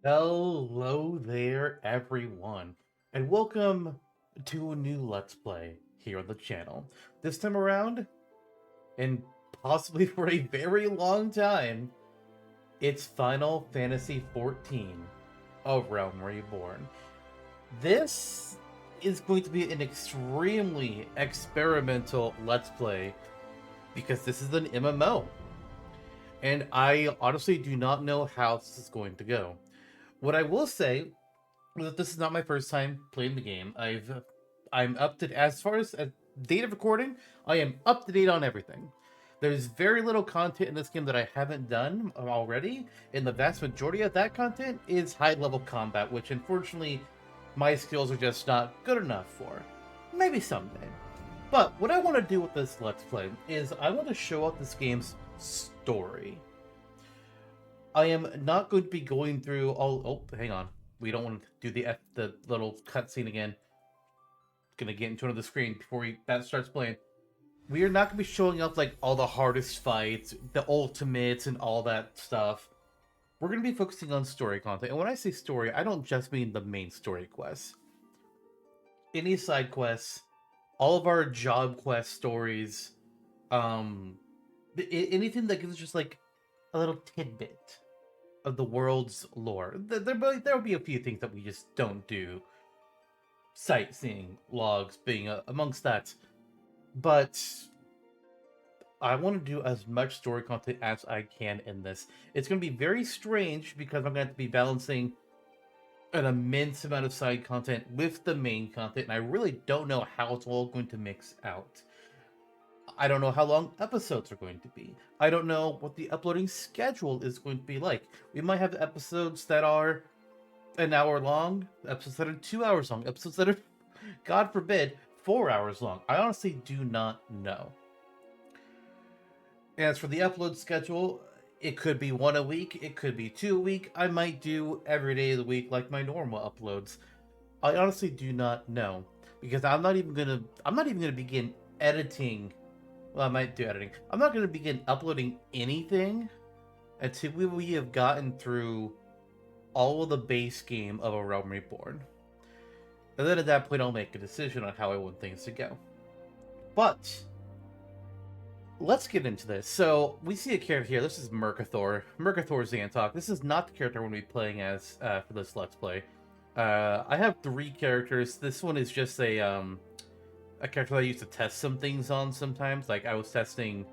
Hello there, everyone, and welcome to a new Let's Play here on the channel. This time around, and possibly for a very long time, it's Final Fantasy XIV of Realm Reborn. This is going to be an extremely experimental Let's Play because this is an MMO, and I honestly do not know how this is going to go. What I will say this is not my first time playing the game. I'm up to as far as a date of recording. I am up to date on everything. There's very little content in this game that I haven't done already, and the vast majority of that content is high level combat, which unfortunately my skills are just not good enough for. Maybe someday. But what I want to do with this Let's Play is I want to show off this game's story. I am not going to be going through all. Oh, hang on. We don't want to do the little cutscene again. Gonna get into another screen before that starts playing. We are not gonna be showing up like all the hardest fights, the ultimates, and all that stuff. We're gonna be focusing on story content, and when I say story, I don't just mean the main story quests. Any side quests, all of our job quest stories, anything that gives us just like a little tidbit of the world's lore. There'll be a few things that we just don't do. Sightseeing, logs being amongst that. But I want to do as much story content as I can in this. It's going to be very strange because I'm going to have to be balancing an immense amount of side content with the main content, and I really don't know how it's all going to mix out. I don't know how long episodes are going to be. I don't know what the uploading schedule is going to be like. We might have episodes that are an hour long, episodes that are 2 hours long, episodes that are, God forbid, 4 hours long. I honestly do not know. As for the upload schedule, it could be one a week, it could be 2 a week. I might do every day of the week like my normal uploads. I honestly do not know because I'm not even gonna begin editing. Well, I might do editing. I'm not gonna begin uploading anything until we have gotten through all of the base game of A Realm Reborn. And then at that point, I'll make a decision on how I want things to go. But let's get into this. So we see a character here. This is Mercathor. Mercathor Xantok. This is not the character I'm going to be playing as for this Let's Play. I have 3 characters. This one is just a character that I used to test some things on sometimes. Like I was testing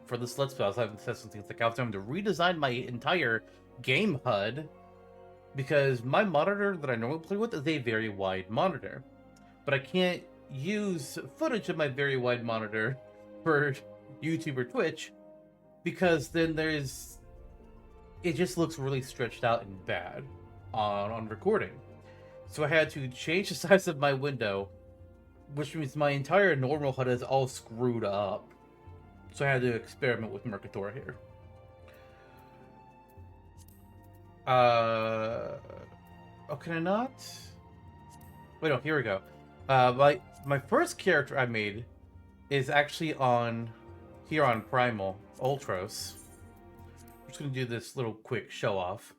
for this Let's Play. I was having to test some things. Like I was having to redesign my entire game HUD because my monitor that I normally play with is a very wide monitor. But I can't use footage of my very wide monitor for YouTube or Twitch because then it just looks really stretched out and bad on recording. So I had to change the size of my window, which means my entire normal HUD is all screwed up. So I had to experiment with Mercator here. Oh, can I not? Wait, no, here we go. My first character I made is actually here on Primal Ultros. I'm just gonna do this little quick show off.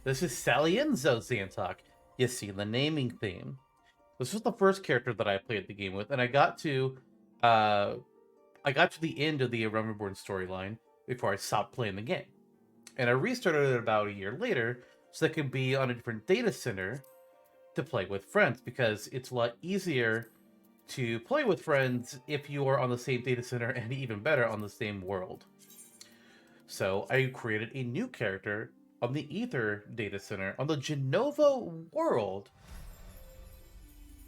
This is Salienzo Xantok. You see the naming theme. This was the first character that I played the game with, and I got to the end of the Realm Reborn storyline before I stopped playing the game. And I restarted it about a year later so that it could be on a different data center to play with friends, because it's a lot easier to play with friends if you are on the same data center, and even better, on the same world. So I created a new character on the Ether data center on the Genova world.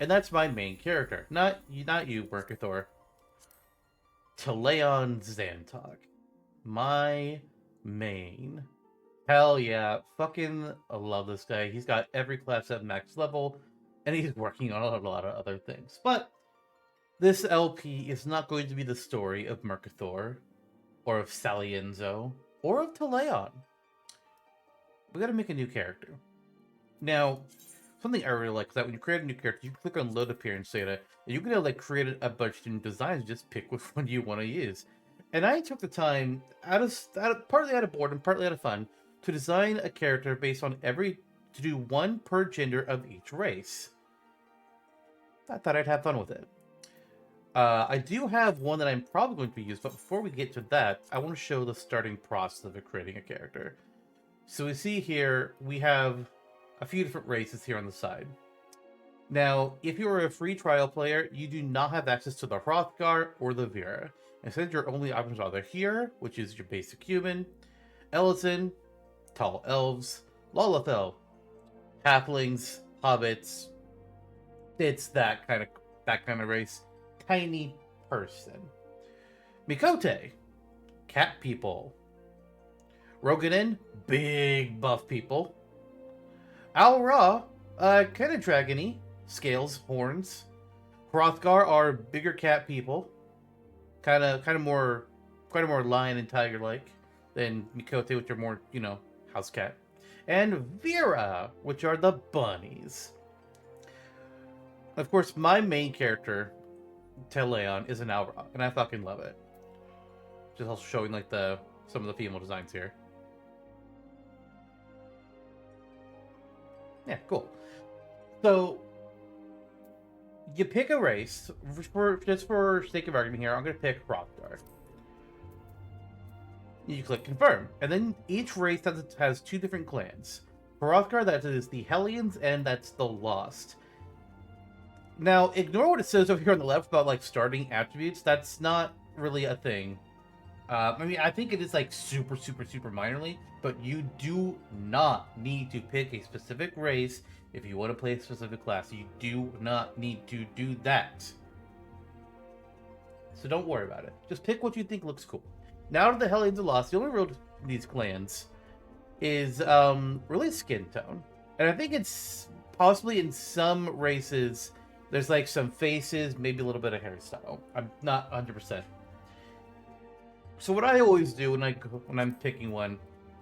And that's my main character. Not you, Mercathor. Teleon Xantok. My main. Hell yeah. Fucking love this guy. He's got every class at max level, and he's working on a lot of other things. But this LP is not going to be the story of Mercathor, or of Salienzo, or of Teleon. We gotta make a new character. Now, something I really like is that when you create a new character, you can click on Load Appearance Data, and you can like create a bunch of new designs, just pick which one you want to use. And I took the time, partly out of boredom, partly out of fun, to design a character based on to do one per gender of each race. I thought I'd have fun with it. I do have one that I'm probably going to use, but before we get to that, I want to show the starting process of creating a character. So we see here, we have a few different races here on the side. Now, if you are a free trial player, you do not have access to the Hrothgar or the Vera. Instead, your only options are either here, which is your basic human, Ellison, tall elves, Lalafell, halflings, hobbits. It's that kind of race. Tiny person. Mikote, cat people. Roganin, big buff people. Al-Ra, kind of dragony, scales, horns. Hrothgar are bigger cat people, kind of more lion and tiger like than Mikote, which are more house cat, and Vera, which are the bunnies. Of course, my main character, Teleon, is an Al-Ra, and I fucking love it. Just also showing like some of the female designs here. Yeah, cool. So you pick a race. Just for sake of argument here, I'm going to pick Hrothgar. You click confirm, and then each race has two different clans. Hrothgar, that is the Hellions, and that's the Lost. Now, ignore what it says over here on the left about like starting attributes. That's not really a thing. I mean, I think it is like super minorly, but you do not need to pick a specific race if you want to play a specific class. You do not need to do that. So don't worry about it. Just pick what you think looks cool. Now to the Hellions and Lost, the only rule to these clans is really skin tone. And I think it's possibly in some races, there's like some faces, maybe a little bit of hairstyle. I'm not 100%. So what I always do when I'm picking one,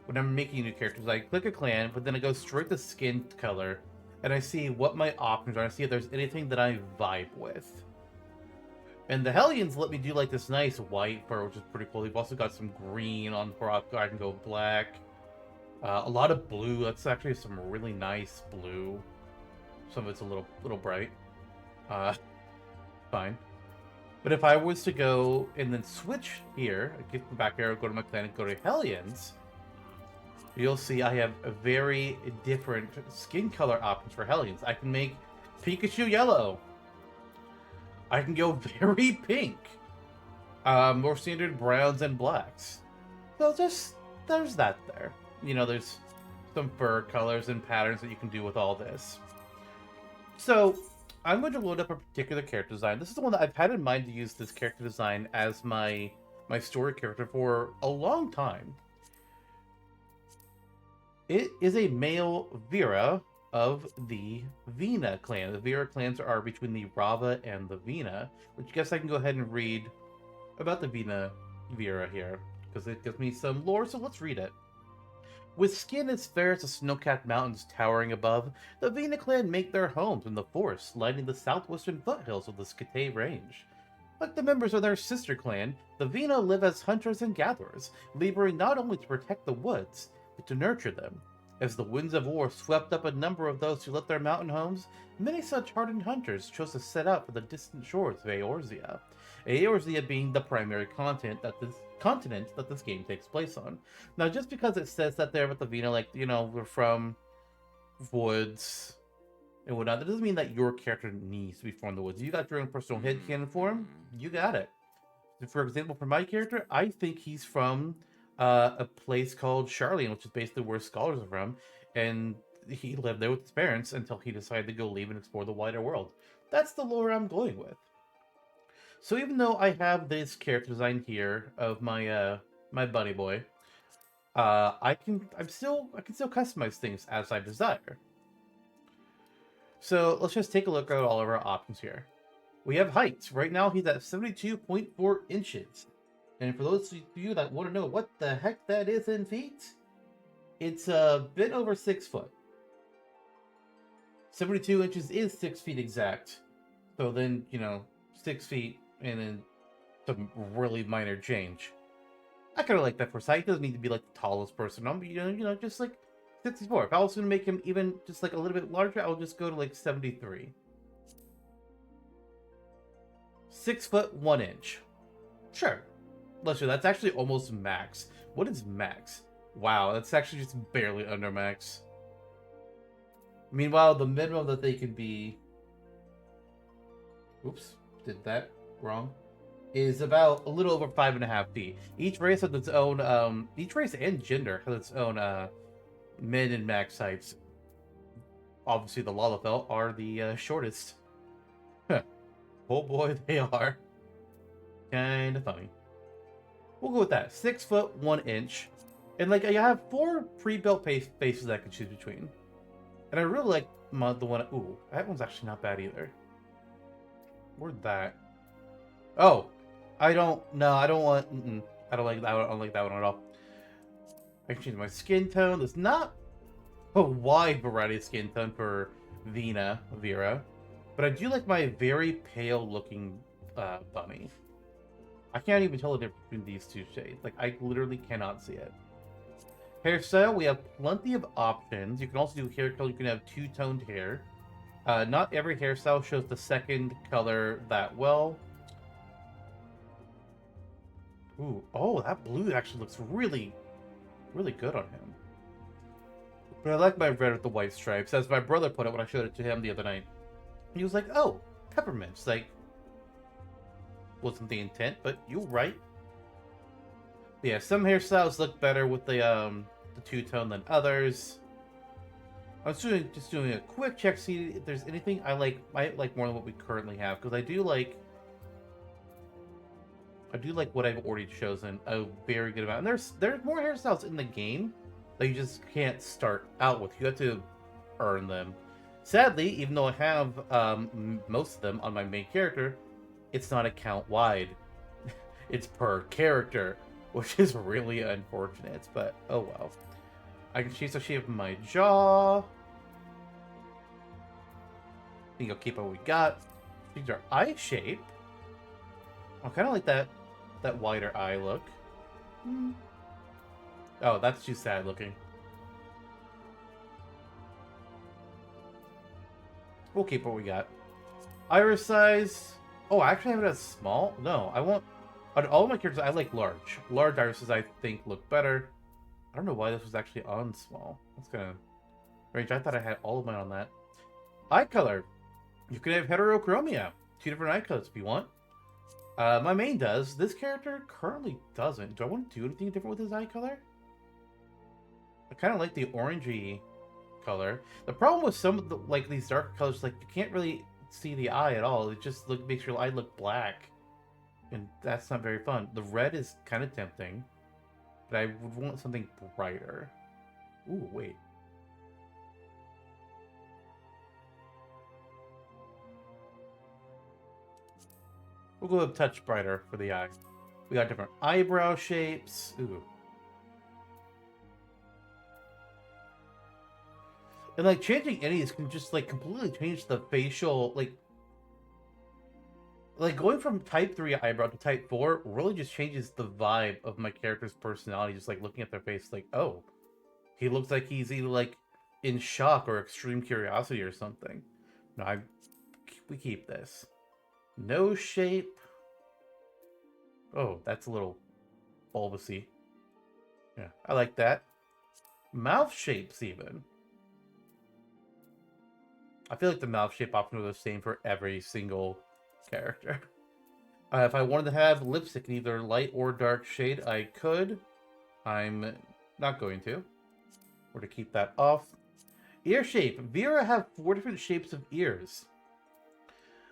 when I'm making new characters, I click a clan, but then I go straight to skin color, and I see what my options are. I see if there's anything that I vibe with. And the Hellions let me do like this nice white fur, which is pretty cool. They've also got some green on Hrothgar. I can go black. A lot of blue. That's actually some really nice blue. Some of it's a little bright. Fine. But if I was to go and then switch here, get the back arrow, go to my clan, and go to Hellions, you'll see I have a very different skin color options for Hellions. I can make Pikachu yellow. I can go very pink. More standard browns and blacks. So there's that there. There's some fur colors and patterns that you can do with all this. So I'm going to load up a particular character design. This is the one that I've had in mind to use this character design as my story character for a long time. It is a male Vera of the Vina clan. The Vera clans are between the Rava and the Vina, which I guess I can go ahead and read about the Vera here, because it gives me some lore, so let's read it. With skin as fair as the snow-capped mountains towering above, the Vina clan make their homes in the forests lining the southwestern foothills of the Skate Range. Like the members of their sister clan, the Vina live as hunters and gatherers, laboring not only to protect the woods, but to nurture them. As the winds of war swept up a number of those who left their mountain homes, many such hardened hunters chose to set out for the distant shores of Eorzea. Eorzea being the primary continent that this game takes place on. Now, just because it says that there with the Vina, like, we're from woods and whatnot, that doesn't mean that your character needs to be from the woods. You got your own personal headcanon for him, you got it. For example, for my character, I think he's from a place called Charlene, which is basically where scholars are from, and he lived there with his parents until he decided to go leave and explore the wider world. That's the lore I'm going with. So even though I have this character design here of my my bunny boy, I can still customize things as I desire. So let's just take a look at all of our options here. We have height. Right now he's at 72.4 inches. And for those of you that want to know what the heck that is in feet, it's a bit over 6 foot. 72 inches is 6 feet exact. So then, 6 feet and then some really minor change. I kind of like that for size. He doesn't need to be like the tallest person. I'm, just like 64. If I was going to make him even just like a little bit larger, I would just go to like 73. 6 foot 1 inch. Sure. Let's do that's actually almost max. What is max? Wow, that's actually just barely under max. Meanwhile, the minimum that they can be... Oops, did that wrong. Is about a little over 5.5 feet. Each race has its own, each race and gender has its own, min and max heights. Obviously, the Lalafell are the, shortest. Oh boy, they are. Kinda funny. We'll go with that. 6 foot 1 inch. And like I have 4 pre-built faces I can choose between. And I really like the one. Ooh, that one's actually not bad either. Where'd that? Oh, I don't. No, I don't want. I don't like that one. I don't like that one at all. I can change my skin tone. There's not a wide variety of skin tone for Vera, but I do like my very pale looking bunny. I can't even tell the difference between these two shades. Like, I literally cannot see it. Hairstyle, we have plenty of options. You can also do hair color. You can have two-toned hair. Not every hairstyle shows the second color that well. Ooh, oh, that blue actually looks really, really good on him. But I like my red with the white stripes. As my brother put it when I showed it to him the other night. He was like, oh, peppermints. Like, wasn't the intent, but you're right. But yeah, some hairstyles look better with the two-tone than others. I was just doing a quick check, see if there's anything I like more than what we currently have, because I do like what I've already chosen a very good amount. And there's more hairstyles in the game that you just can't start out with. You have to earn them. Sadly, even though I have most of them on my main character, it's not account wide. It's per character, which is really unfortunate, but oh well. I can change the shape of my jaw. I think I'll keep what we got. Change our eye shape. I kind of like that wider eye look. Oh, that's too sad looking. We'll keep what we got. Iris size. Oh, I actually have it as small? No, I want... On all of my characters, I like large. Large irises, I think, look better. I don't know why this was actually on small. That's kind of strange. I thought I had all of mine on that. Eye color. You can have heterochromia. 2 different eye colors if you want. My main does. This character currently doesn't. Do I want to do anything different with his eye color? I kind of like the orangey color. The problem with some of the, like, these dark colors, like, you can't really see the eye at all. It just makes your eye look black. And that's not very fun. The red is kind of tempting. But I would want something brighter. Ooh, wait. We'll go a touch brighter for the eye. We got different eyebrow shapes. Ooh. And like changing any of these can just like completely change the facial, like going from type 3 eyebrow to type 4 really just changes the vibe of my character's personality. Just like looking at their face, like, oh, he looks like he's either like in shock or extreme curiosity or something. No, we keep this. Nose shape. Oh, that's a little bulbousy. Yeah, I like that. Mouth shapes even. I feel like the mouth shape option was the same for every single character. If I wanted to have lipstick in either light or dark shade, I could. I'm not going to. Or to keep that off. Ear shape. Vera have 4 different shapes of ears.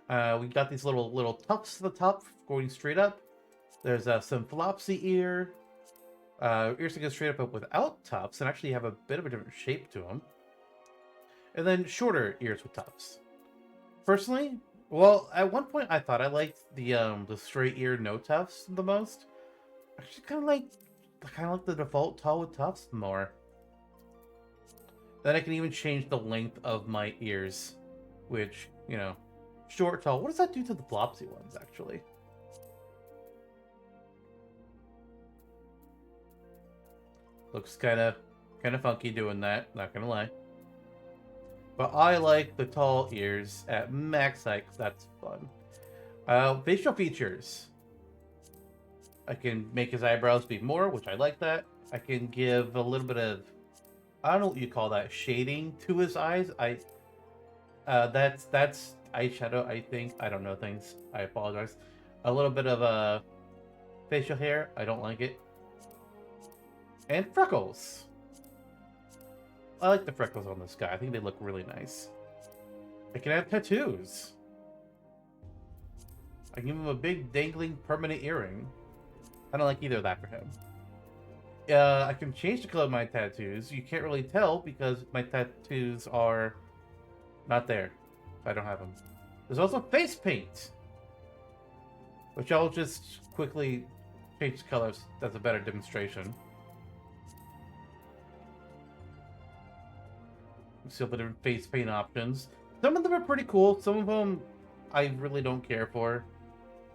We got these little tufts to the top going straight up. There's some flopsy ear. Ears that go straight up but without tufts and actually have a bit of a different shape to them. And then shorter ears with tufts. Personally, well, at one point I thought I liked the straight ear no tufts the most. I just kind of like the default tall with tufts more. Then I can even change the length of my ears, which, you know, short, tall. What does that do to the flopsy ones, actually? Looks kind of funky doing that, not gonna lie. But I like the tall ears at max height, 'cause that's fun. Facial features. I can make his eyebrows be more, which I like that. I can give a little bit of, I don't know what you call that, shading to his eyes. That's eyeshadow, I think. I don't know things. I apologize. A little bit of facial hair. I don't like it. And freckles. I like the freckles on this guy. I think they look really nice. I can have tattoos. I can give him a big dangling permanent earring. I don't like either of that for him. I can change the color of my tattoos. You can't really tell because my tattoos are not there. I don't have them. There's also face paint, which I'll just quickly change the colors as a better demonstration. See all the different face paint options. Some of them are pretty cool. Some of them I really don't care for.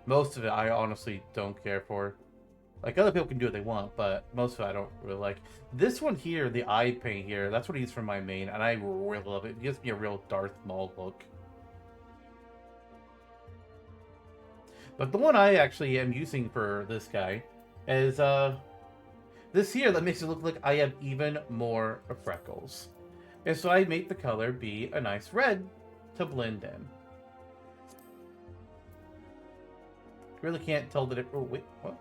Most of it I honestly don't care for. Like, other people can do what they want, but most of it I don't really like. This one here, the eye paint here, that's what I use for my main, and I really love it. It gives me a real Darth Maul look. But the one I actually am using for this guy is this here that makes it look like I have even more freckles. And so I make the color be a nice red to blend in. Really can't tell that it... Oh, wait, what?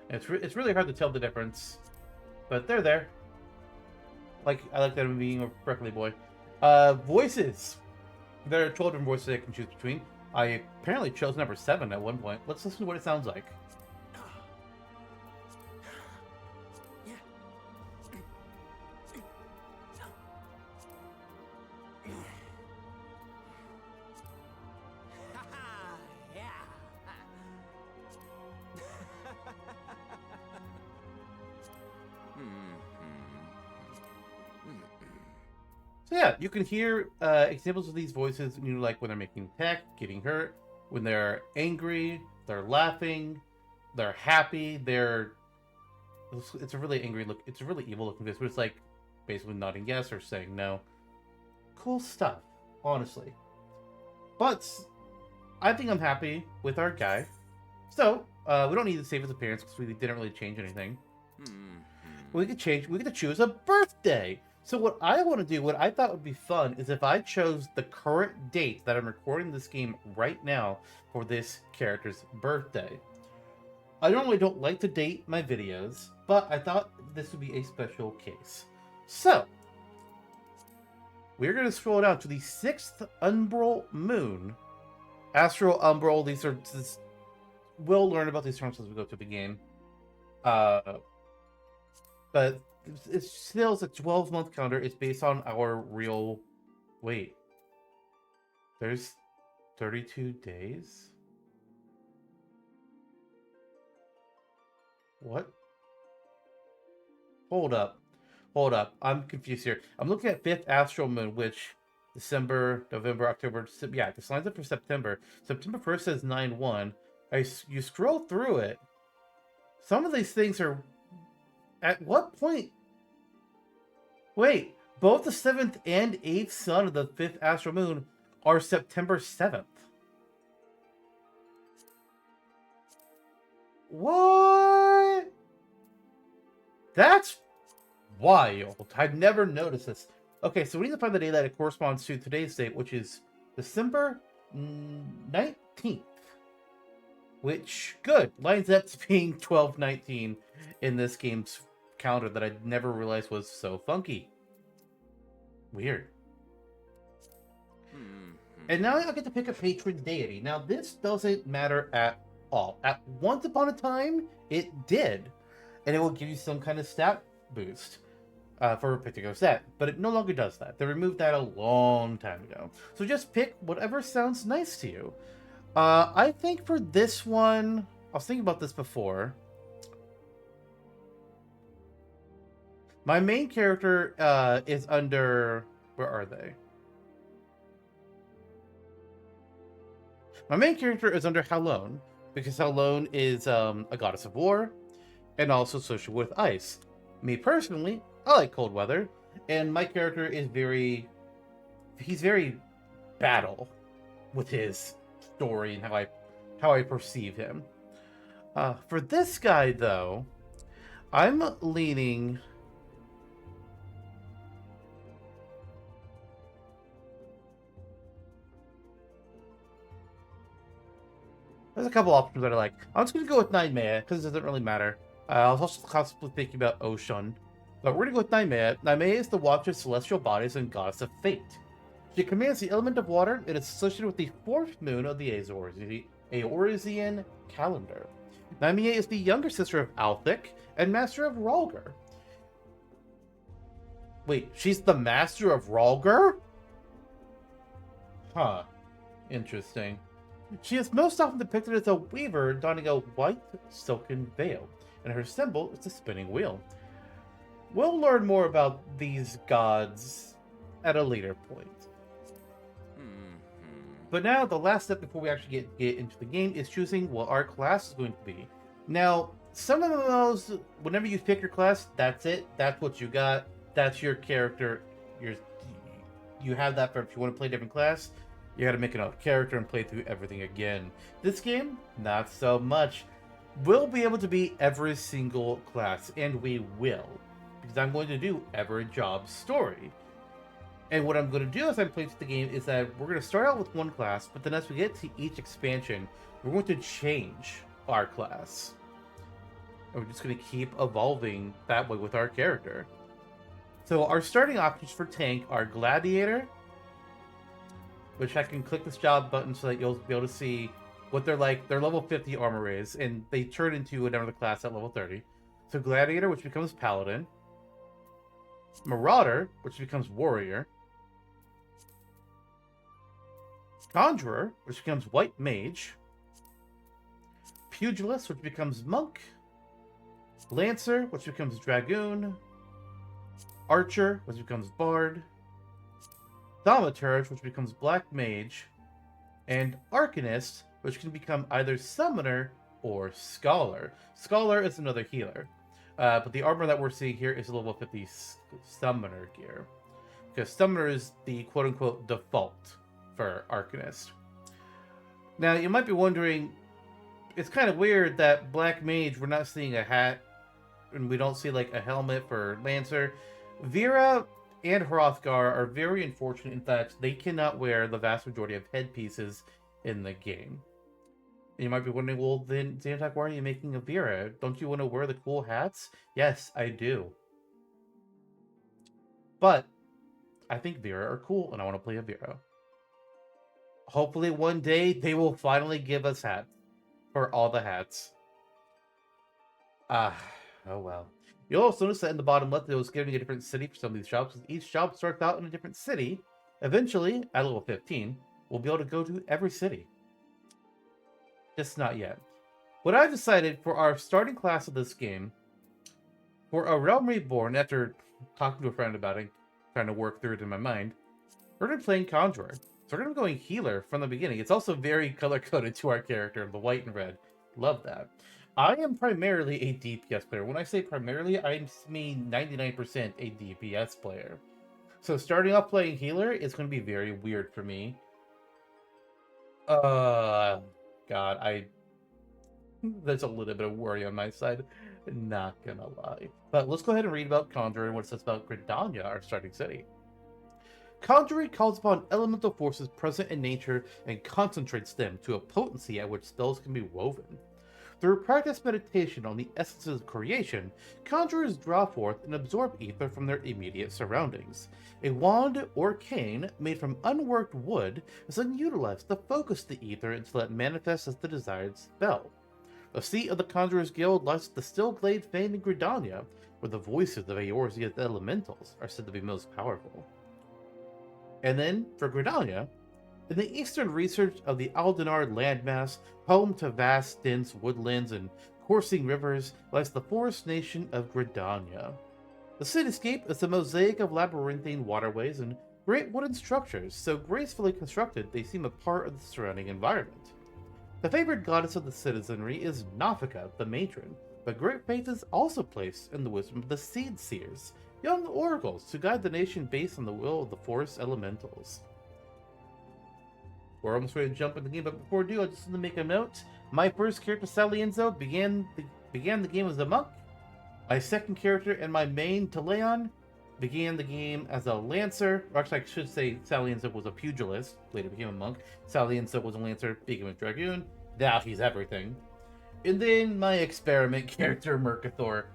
It's really hard to tell the difference, but they're there. Like, I like them being a freckly boy. Voices. There are 12 different voices I can choose between. I apparently chose number 7 at one point. Let's listen to what it sounds like. So yeah, you can hear examples of these voices, you know, like when they're making attack, getting hurt, when they're angry, they're laughing, they're happy, it's a really angry look, it's a really evil looking face, but it's like basically nodding yes or saying no. Cool stuff, honestly. But I think I'm happy with our guy. So, we don't need to save his appearance because we didn't really change anything. We could choose a birthday. So what I want to do, what I thought would be fun, is if I chose the current date that I'm recording this game right now for this character's birthday. I normally don't like to date my videos, but I thought this would be a special case. So, we're going to scroll down to the 6th umbral moon. Astral umbral, we'll learn about these terms as we go through the game. But it's still a 12-month calendar. It's based on our real... Wait. There's 32 days? What? Hold up. I'm confused here. I'm looking at 5th astral moon, which December, November, October... Yeah, this lines up for September. September 1st says 9/1. You scroll through it. Some of these things are... At what point... Wait, both the 7th and 8th sun of the 5th astral moon are September 7th. What? That's wild. I've never noticed this. Okay, so we need to find the day that it corresponds to today's date, which is December 19th. Which, good, lines up to being 12/19 in this game's calendar that I never realized was so funky. Weird. And now I get to pick a patron deity. Now this doesn't matter at all. At once upon a time, it did. And it will give you some kind of stat boost for a particular stat. But it no longer does that. They removed that a long time ago. So just pick whatever sounds nice to you. I think for this one, I was thinking about this before. My main character is under... Where are they? My main character is under Halone, because Helone is a goddess of war and also associated with ice. Me personally, I like cold weather, and my character is he's very battle with his story and how I perceive him. For this guy though, I'm leaning. There's a couple options that I like. I'm just gonna go with Nightmare because it doesn't really matter. I was also constantly thinking about Oshun, but we're gonna go with Nightmare. Nightmare is the watcher of celestial bodies and goddess of fate. She commands the element of water and is associated with the fourth moon of the Eorzean calendar. Nightmare is the younger sister of Althic and master of Rhalgr. Wait, she's the master of Rhalgr? Huh. Interesting. She is most often depicted as a weaver donning a white silken veil, and her symbol is a spinning wheel. We'll learn more about these gods at a later point. But now, the last step before we actually get into the game is choosing what our class is going to be. Now, some of those, whenever you pick your class, that's it. That's what you got. That's your character. You have that for if you want to play a different class. You got to make another character and play through everything again. This game, not so much. We'll be able to be every single class, and we will, because I'm going to do every job story. And what I'm going to do as I'm playing through the game is that we're going to start out with one class, but then as we get to each expansion, we're going to change our class. And we're just going to keep evolving that way with our character. So our starting options for tank are Gladiator, which I can click this job button so that you'll be able to see what they're like. Their level 50 armor is, and they turn into another class at level 30. So Gladiator, which becomes Paladin. Marauder, which becomes Warrior. Conjurer, which becomes White Mage. Pugilist, which becomes Monk. Lancer, which becomes Dragoon. Archer, which becomes Bard. Thaumaturge, which becomes Black Mage. And Arcanist, which can become either Summoner or Scholar. Scholar is another healer. But the armor that we're seeing here is level 50 Summoner gear. Because Summoner is the quote-unquote default for Arcanist. Now, you might be wondering, it's kind of weird that Black Mage, we're not seeing a hat, and we don't see like a helmet for Lancer. Vera and Hrothgar are very unfortunate in that they cannot wear the vast majority of headpieces in the game. And you might be wondering, well then, Xanatak, why are you making a Vera? Don't you want to wear the cool hats? Yes, I do. But I think Vera are cool, and I want to play a Vera. Hopefully one day they will finally give us hats for all the hats. Oh well. You'll also notice that in the bottom left, it was giving a different city for some of these jobs. Each job starts out in a different city. Eventually, at level 15, we'll be able to go to every city. Just not yet. What I've decided for our starting class of this game, for a Realm Reborn, after talking to a friend about it, trying to work through it in my mind, we're going to be playing Conjurer. So we're going to be going healer from the beginning. It's also very color-coded to our character, the white and red. Love that. I am primarily a DPS player. When I say primarily, I mean 99% a DPS player. So starting off playing healer is going to be very weird for me. God, there's a little bit of worry on my side. Not gonna lie. But let's go ahead and read about Conjurer and what it says about Gridania, our starting city. Conjuring calls upon elemental forces present in nature and concentrates them to a potency at which spells can be woven. Through practice meditation on the essences of creation, conjurers draw forth and absorb ether from their immediate surroundings. A wand or cane made from unworked wood is then utilized to focus the ether until it manifests as the desired spell. The seat of the Conjurer's Guild lies at the Stillglade Fane in Gridania, where the voices of Eorzea's elementals are said to be most powerful. And then, for Gridania, in the eastern reaches of the Aldenar landmass, home to vast, dense woodlands and coursing rivers, lies the forest nation of Gridania. The cityscape is a mosaic of labyrinthine waterways and great wooden structures, so gracefully constructed they seem a part of the surrounding environment. The favored goddess of the citizenry is Nafika, the matron, but great faith is also placed in the wisdom of the Seed Seers, young oracles to guide the nation based on the will of the forest elementals. We're almost ready to jump into the game, but before we do, I just want to make a note. My first character, Salienzo, began the game as a monk. My second character and my main, Teleon, began the game as a lancer. Or actually, I should say Salienzo was a pugilist, later became a monk. Salienzo was a lancer, became a dragoon. Now he's everything. And then my experiment character, Mercathor.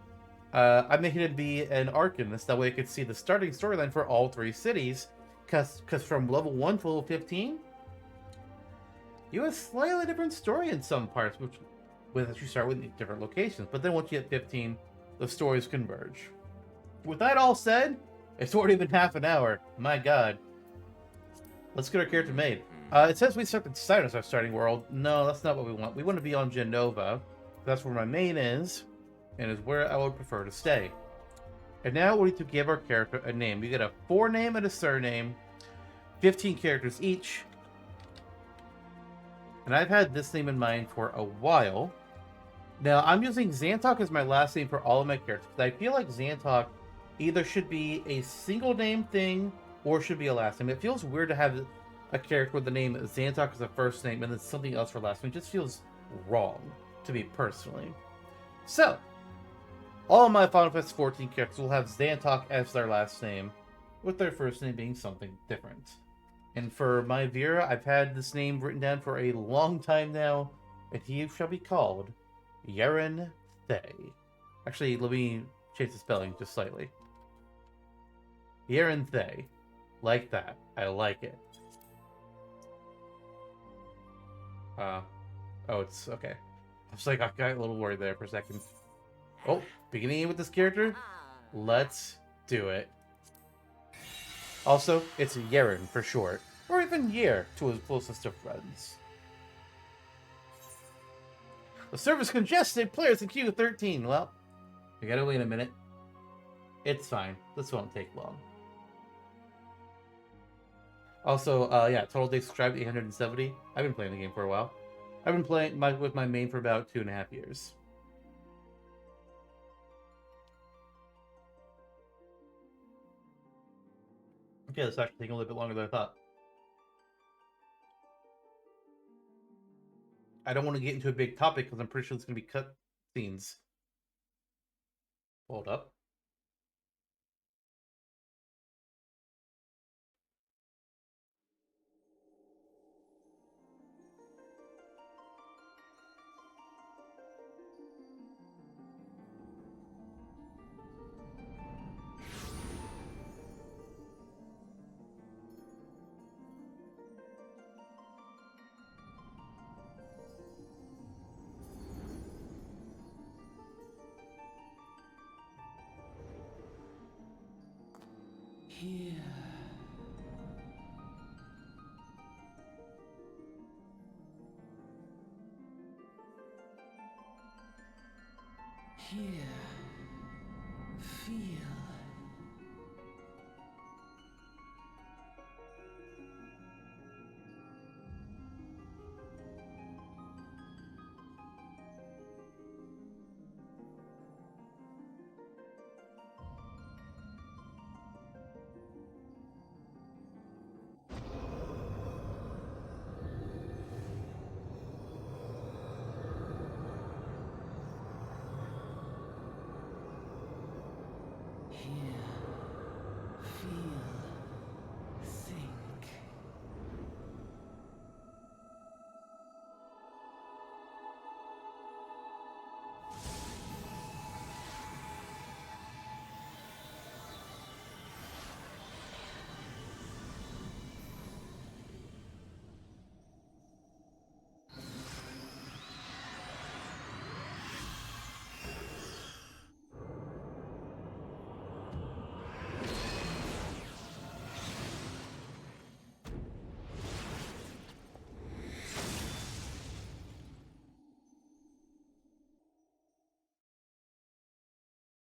I made him be an arcanist, that way I could see the starting storyline for all three cities. Because from level 1 to level 15, you have a slightly different story in some parts, which you start with different locations. But then once you hit 15, the stories converge. With that all said, it's already been half an hour. My god. Let's get our character made. It says we start at Cyrus, our starting world. No, that's not what we want. We want to be on Genova. That's where my main is, and is where I would prefer to stay. And now we need to give our character a name. We get a forename and a surname, 15 characters each. And I've had this name in mind for a while. Now, I'm using Xantok as my last name for all of my characters, because I feel like Xantok either should be a single name thing or should be a last name. It feels weird to have a character with the name Xantok as a first name and then something else for last name. It just feels wrong to me personally. So, all of my Final Fantasy XIV characters will have Xantok as their last name, with their first name being something different. And for my Vera, I've had this name written down for a long time now, and he shall be called Yeren Thay. Actually, let me change the spelling just slightly. Yeren Thay. Like that. I like it. Oh, it's okay. I was like, I got a little worried there for a second. Oh, beginning with this character? Let's do it. Also, it's Yeren for short, or even Yer to his closest of friends. The server's congested, players in queue 13. Well, we gotta wait a minute. It's fine. This won't take long. Also, yeah, total days subscribed 870. I've been playing the game for a while. I've been playing with my main for about 2.5 years. Okay, this actually taking a little bit longer than I thought. I don't want to get into a big topic because I'm pretty sure it's going to be cut scenes. Hold up. Here. Here. Feel.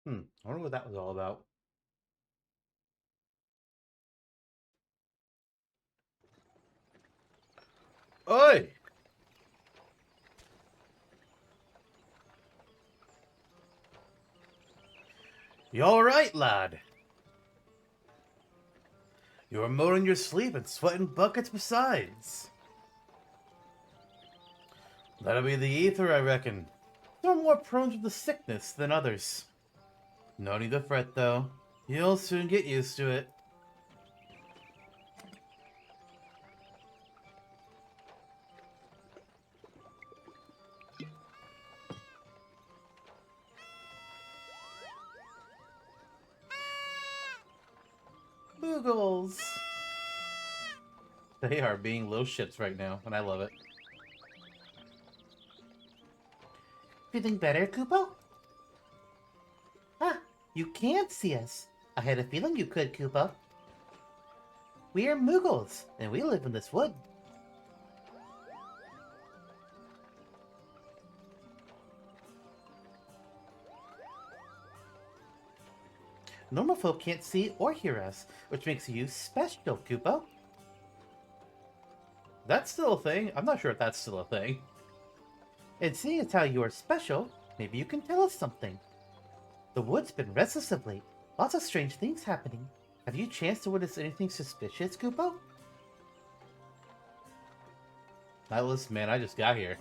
I wonder what that was all about. Oi! You alright, lad? You're moaning your sleep and sweating buckets besides. That'll be the ether, I reckon. Some are more prone to the sickness than others. No need to fret, though. You'll soon get used to it. Boogles! They are being little shits right now, and I love it. Feeling better, Kupo? Ah, you can't see us. I had a feeling you could, Kupo. We are Moogles, and we live in this wood. Normal folk can't see or hear us, which makes you special, Kupo. That's still a thing? I'm not sure if that's still a thing. And seeing as how you are special, maybe you can tell us something. The wood's been restless of late. Lots of strange things happening. Have you chanced to witness anything suspicious, Kupo? Now listen, man, I just got here.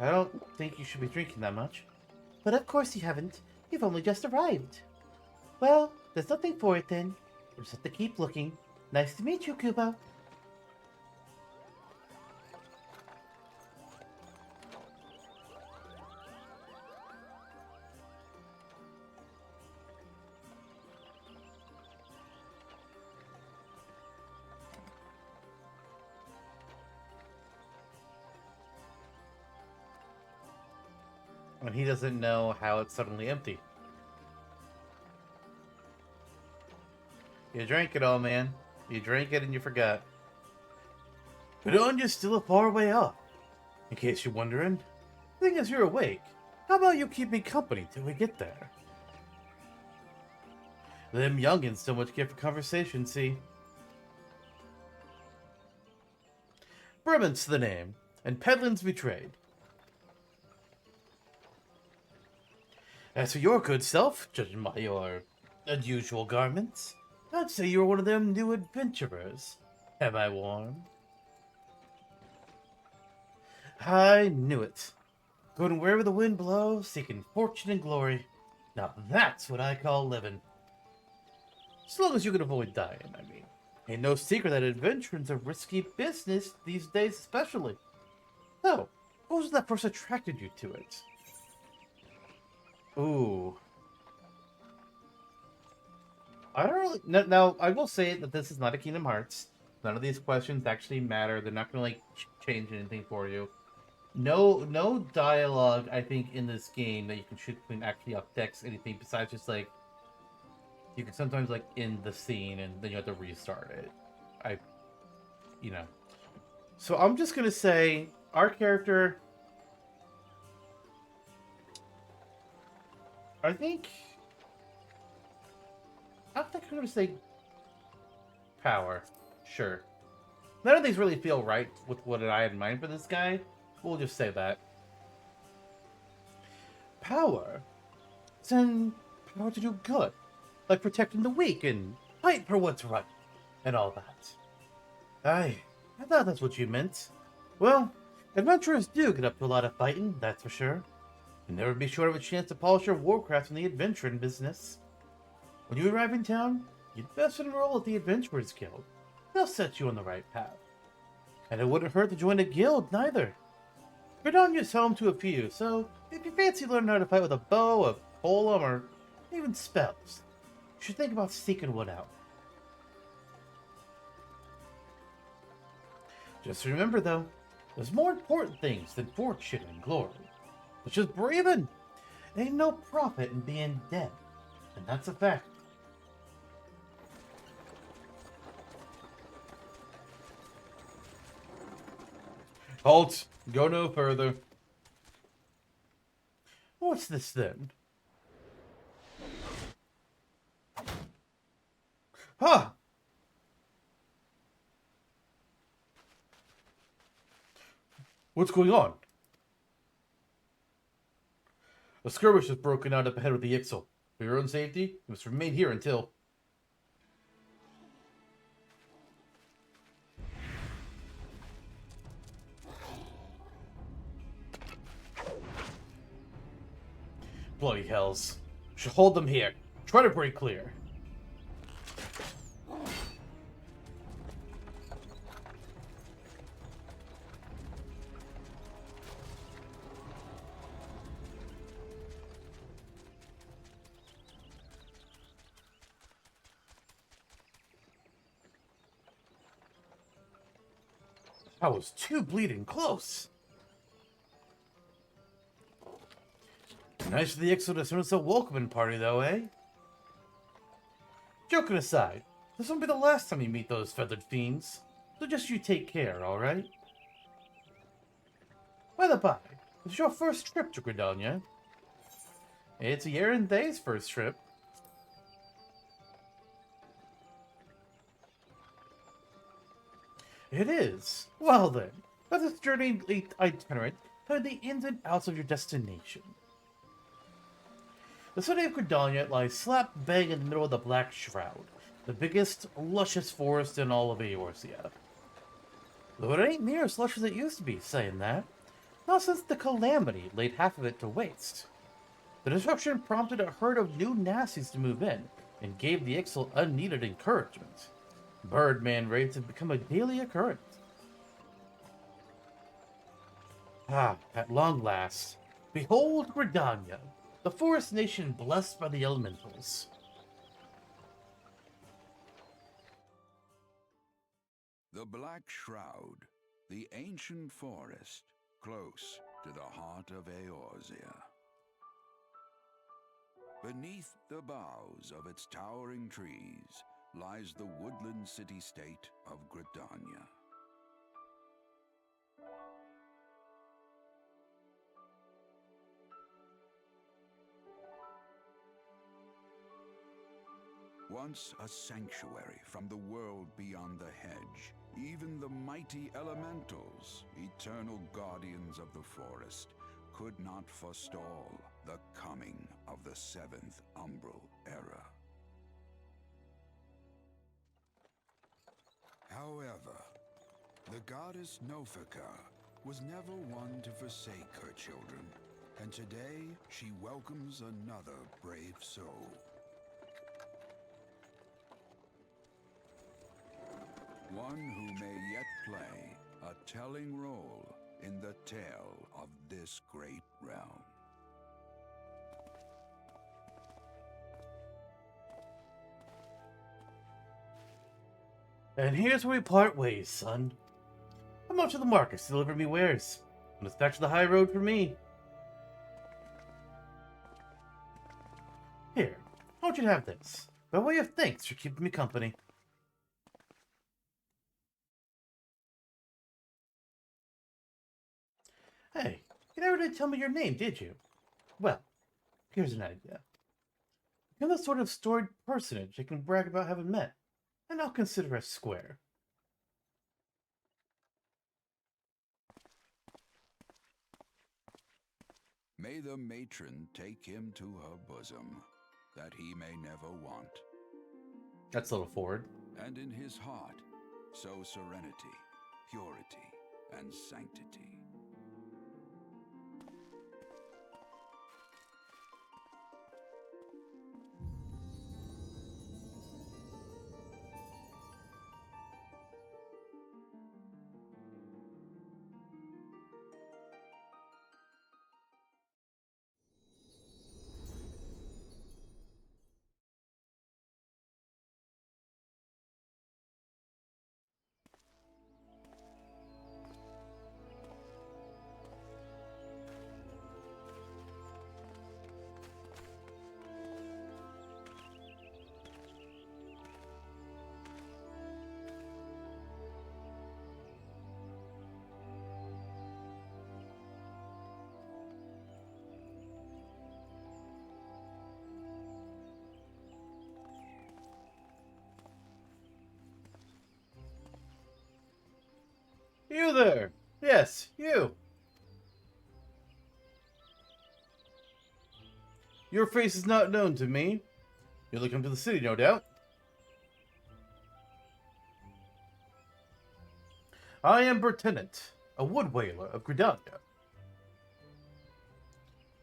I don't think you should be drinking that much. But of course you haven't. You've only just arrived. Well, there's nothing for it then. We'll just have to keep looking. Nice to meet you, Kupo. And he doesn't know how it's suddenly empty. You drank it all, man. You drank it and you forgot. But Anya's still a far way off. In case you're wondering. Thing is, you're awake. How about you keep me company till we get there? Them youngins so much care for conversation, see? Bremant's the name, and Pedlin's betrayed. As for your good self, judging by your unusual garments, I'd say you're one of them new adventurers. Am I warm? I knew it. Going wherever the wind blows, seeking fortune and glory. Now that's what I call living. As long as you can avoid dying, I mean. Ain't no secret that adventuring's a risky business these days especially. So, what was that first attracted you to it? Ooh. I don't really... Now, I will say that this is not a Kingdom Hearts. None of these questions actually matter. They're not going to, like, change anything for you. No dialogue, I think, in this game that you can shoot between actually up text, anything besides just, like... You can sometimes, like, end the scene and then you have to restart it. You know. So I'm just going to say, our character... I think I'm going to say power. Sure. None of these really feel right with what I had in mind for this guy. We'll just say that. Power? Then power to do good. Like protecting the weak and fight for what's right. And all that. I thought that's what you meant. Well, adventurers do get up to a lot of fighting, that's for sure. You'll never be short of a chance to polish your warcraft in the adventuring business. When you arrive in town, you'd best enroll at the Adventurers Guild. They'll set you on the right path. And it wouldn't hurt to join a guild, neither. Gridania's home to a few, so if you fancy learning how to fight with a bow, a polearm, or even spells, you should think about seeking one out. Just remember, though, there's more important things than fortune and glory. It's just breathing. Ain't no profit in being dead. And that's a fact. Halt! Go no further. What's this then? Huh! What's going on? A skirmish has broken out up ahead of the Ixal. For your own safety, you must remain here until... Bloody hells. Should hold them here. Try to break clear. I was too bleeding close. Nice for the Ixal to send us a welcoming party, though, eh? Joking aside, this won't be the last time you meet those feathered fiends, so just you take care, alright? By the by, it's your first trip to Gridania. It's Yerende's first trip. It is. Well then, let this journey itinerant tell you the ins and outs of your destination. The city of Gridania lies slap bang in the middle of the Black Shroud, the biggest, luscious forest in all of Eorzea. Though it ain't near as lush as it used to be, saying that. Not since the Calamity laid half of it to waste. The destruction prompted a herd of new nasties to move in, and gave the Ixal unneeded encouragement. Birdman raids have become a daily occurrence. Ah, at long last, behold Gridania, the forest nation blessed by the elementals. The Black Shroud, the ancient forest, close to the heart of Eorzea. Beneath the boughs of its towering trees lies the woodland city-state of Gridania. Once a sanctuary from the world beyond the hedge, even the mighty elementals, eternal guardians of the forest, could not forestall the coming of the seventh umbral era. However, the goddess Nofika was never one to forsake her children, and today she welcomes another brave soul. One who may yet play a telling role in the tale of this great realm. And here's where we part ways, son. I'm up to the markets to deliver me wares, and it's back to the high road for me. Here, I want you to have this, by way of thanks for keeping me company. Hey, you never did tell me your name, did you? Well, here's an idea. You're the sort of storied personage I can brag about having met, and I'll consider us square. May the matron take him to her bosom, that he may never want. That's a little forward. And in his heart, sow serenity, purity, and sanctity. You there! Yes, you! Your face is not known to me. You'll come to the city, no doubt. I am Bertinant, a wood whaler of Gridania.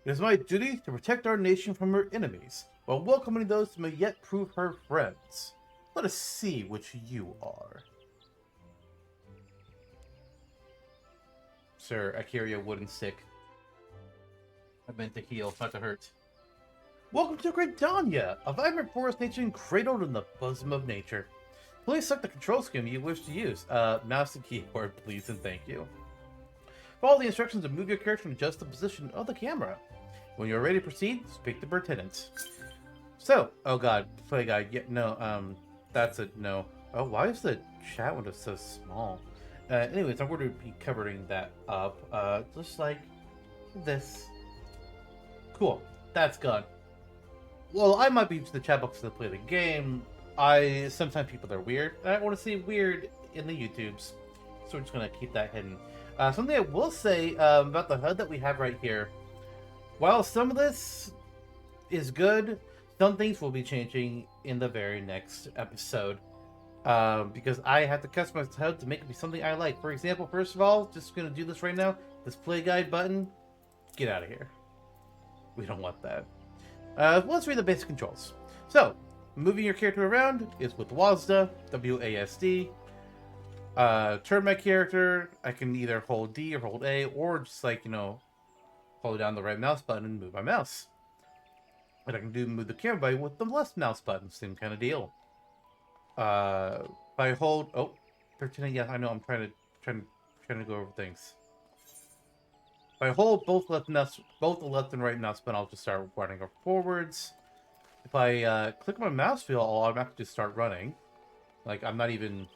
It is my duty to protect our nation from her enemies, while welcoming those who may yet prove her friends. Let us see which you are. Sir, I carry a wooden stick. I meant to heal, not to hurt. Welcome to Gridania, a vibrant forest nation cradled in the bosom of nature. Please select the control scheme you wish to use. Mouse and keyboard, please and thank you. Follow the instructions to move your character and adjust the position of the camera. When you're ready to proceed, speak to Bertinant. So, oh god, play guide, yeah, no, that's a no. Oh, why is the chat window so small? Anyways, I'm going to be covering that up, just like this. Cool, that's gone. Well, I might be using the chat box to play the game. Sometimes people are weird, and I want to see weird in the YouTubes, so we're just going to keep that hidden. Something I will say about the HUD that we have right here. While some of this is good, some things will be changing in the very next episode. Because I have to customize the HUD to make it be something I like. For example, first of all, just going to do this right now. This play guide button, get out of here. We don't want that. Let's read the basic controls. So, moving your character around is with Ul'dah, W-A-S-D. Turn my character, I can either hold D or hold A, or just like, hold down the right mouse button and move my mouse. And I can move the camera button with the left mouse button, same kind of deal. If I hold, pretending, yeah, I know I'm trying to go over things. If I hold both the left and right mouse button, I'll just start running forwards. If I click my mouse wheel, I'll automatically just start running. Like, I'm not even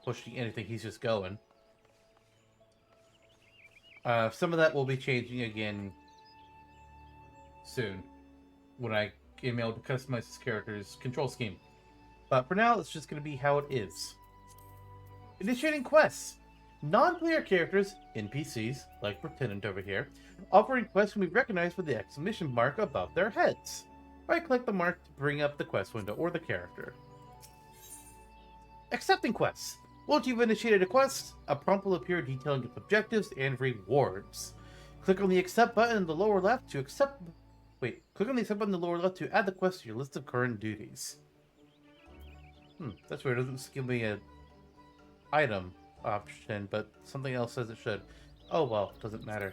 pushing anything, he's just going. Some of that will be changing again soon, when I am able to customize this character's control scheme. But for now, it's just going to be how it is. Initiating quests. Non-player characters, NPCs, like Bertinant over here, offering quests can be recognized with the exclamation mark above their heads. Right-click the mark to bring up the quest window or the character. Accepting quests. Once you've initiated a quest, a prompt will appear detailing its objectives and rewards. Click on the accept button in the lower left to accept... click on the accept button in the lower left to add the quest to your list of current duties. That's weird. It doesn't give me an item option, but something else says it should. Oh well, doesn't matter.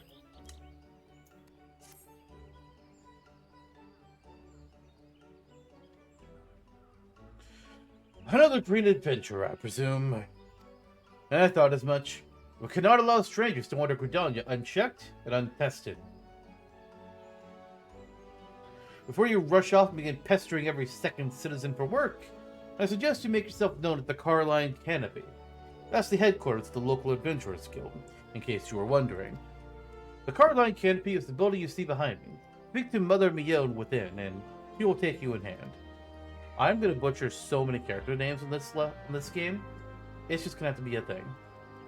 Another green adventure, I presume. I thought as much. We cannot allow strangers to wander Gridania unchecked and untested. Before you rush off and begin pestering every second citizen for work, I suggest you make yourself known at the Kanna-E-Senna. That's the headquarters of the local Adventurers Guild, in case you were wondering. The Kanna-E-Senna is the building you see behind me. Speak to Mother Mion within, and she will take you in hand. I'm going to butcher so many character names in this game. It's just going to have to be a thing.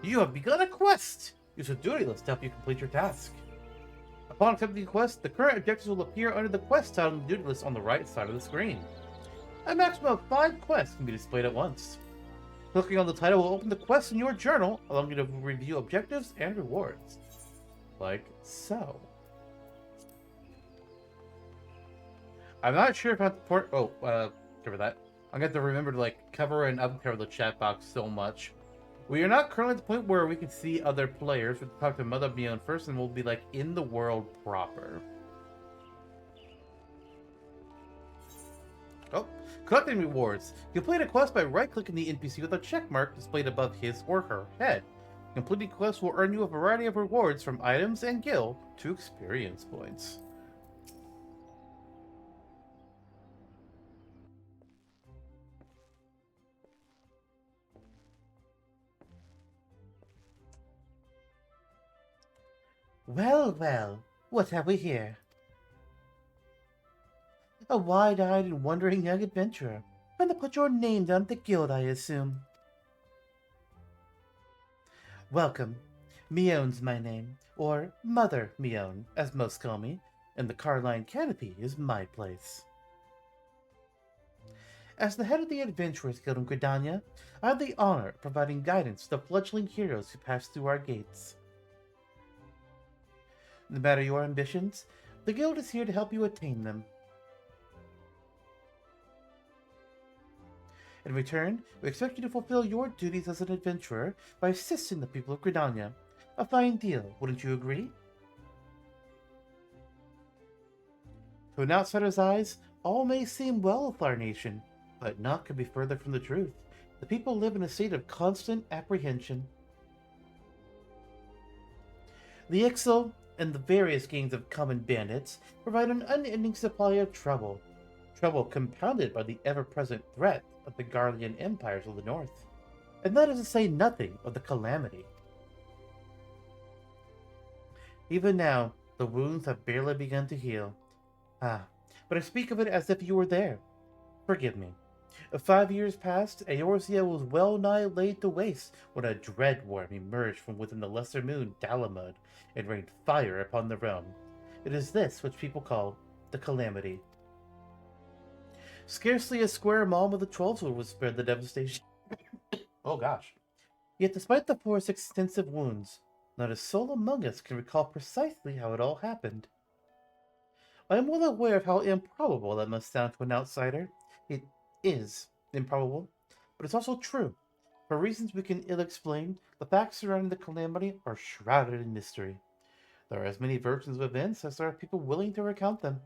You have begun a quest! Use a duty list to help you complete your task. Upon accepting the quest, the current objectives will appear under the quest title in the duty list on the right side of the screen. A maximum of 5 quests can be displayed at once. Clicking on the title will open the quests in your journal, allowing you to review objectives and rewards. Like so. I'm not sure if I have to cover that. I'm going to have to remember to cover and uncover the chat box so much. We are not currently at the point where we can see other players. We'll talk to Mother Mion first, and we'll be in the world proper. Collecting rewards. Complete a quest by right-clicking the NPC with a check mark displayed above his or her head. Completing quests will earn you a variety of rewards from items and gil to experience points. Well, well, what have we here? A wide-eyed and wondering young adventurer. Trying to put your name down at the guild, I assume. Welcome. Mion's my name, or Mother Mion, as most call me, and the Carline Canopy is my place. As the head of the Adventurers Guild in Gridania, I have the honor of providing guidance to the fledgling heroes who pass through our gates. No matter your ambitions, the Guild is here to help you attain them. In return, we expect you to fulfill your duties as an adventurer by assisting the people of Gridania. A fine deal, wouldn't you agree? To an outsider's eyes, all may seem well with our nation, but naught could be further from the truth. The people live in a state of constant apprehension. The Ixal and the various gangs of common bandits provide an unending supply of trouble. Trouble compounded by the ever-present threat of the Garlean empires of the north. And that is to say nothing of the calamity. Even now, the wounds have barely begun to heal. But I speak of it as if you were there. Forgive me. 5 years past, Eorzea was well nigh laid to waste when a dread worm emerged from within the lesser moon Dalamud and rained fire upon the realm. It is this which people call the Calamity. Scarcely a square mile of the Trollswood was spared the devastation. Oh gosh. Yet despite the forest's extensive wounds, not a soul among us can recall precisely how it all happened. I am well aware of how improbable that must sound to an outsider. It is improbable, but it's also true. For reasons we can ill explain, the facts surrounding the calamity are shrouded in mystery. There are as many versions of events as there are people willing to recount them.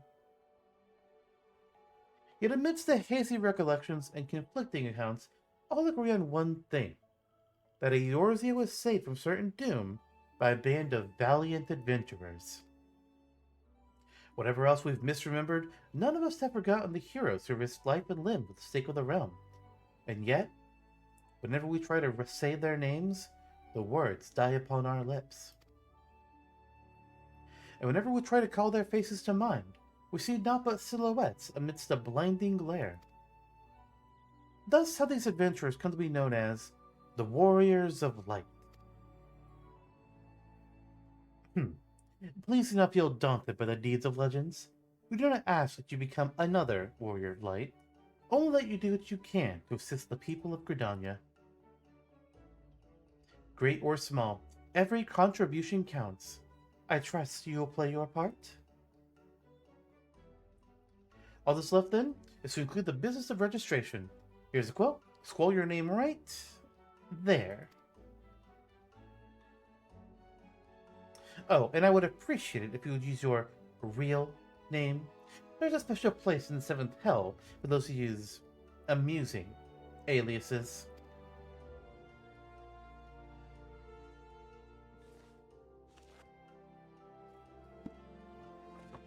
Yet amidst the hazy recollections and conflicting accounts, all agree on one thing: that Eorzea was saved from certain doom by a band of valiant adventurers. Whatever else we've misremembered, none of us have forgotten the heroes who risked life and limb for the sake of the realm. And yet, whenever we try to say their names, the words die upon our lips. And whenever we try to call their faces to mind, we see naught but silhouettes amidst the blinding glare. Thus have these adventurers come to be known as the Warriors of Light. Please do not feel daunted by the deeds of legends. We do not ask that you become another Warrior of Light, only that you do what you can to assist the people of Gridania. Great or small, every contribution counts. I trust you will play your part. All that's left then is to include the business of registration. Here's a quote. Scroll your name right there. Oh, and I would appreciate it if you would use your real name. There's a special place in the 7th Hell for those who use amusing aliases.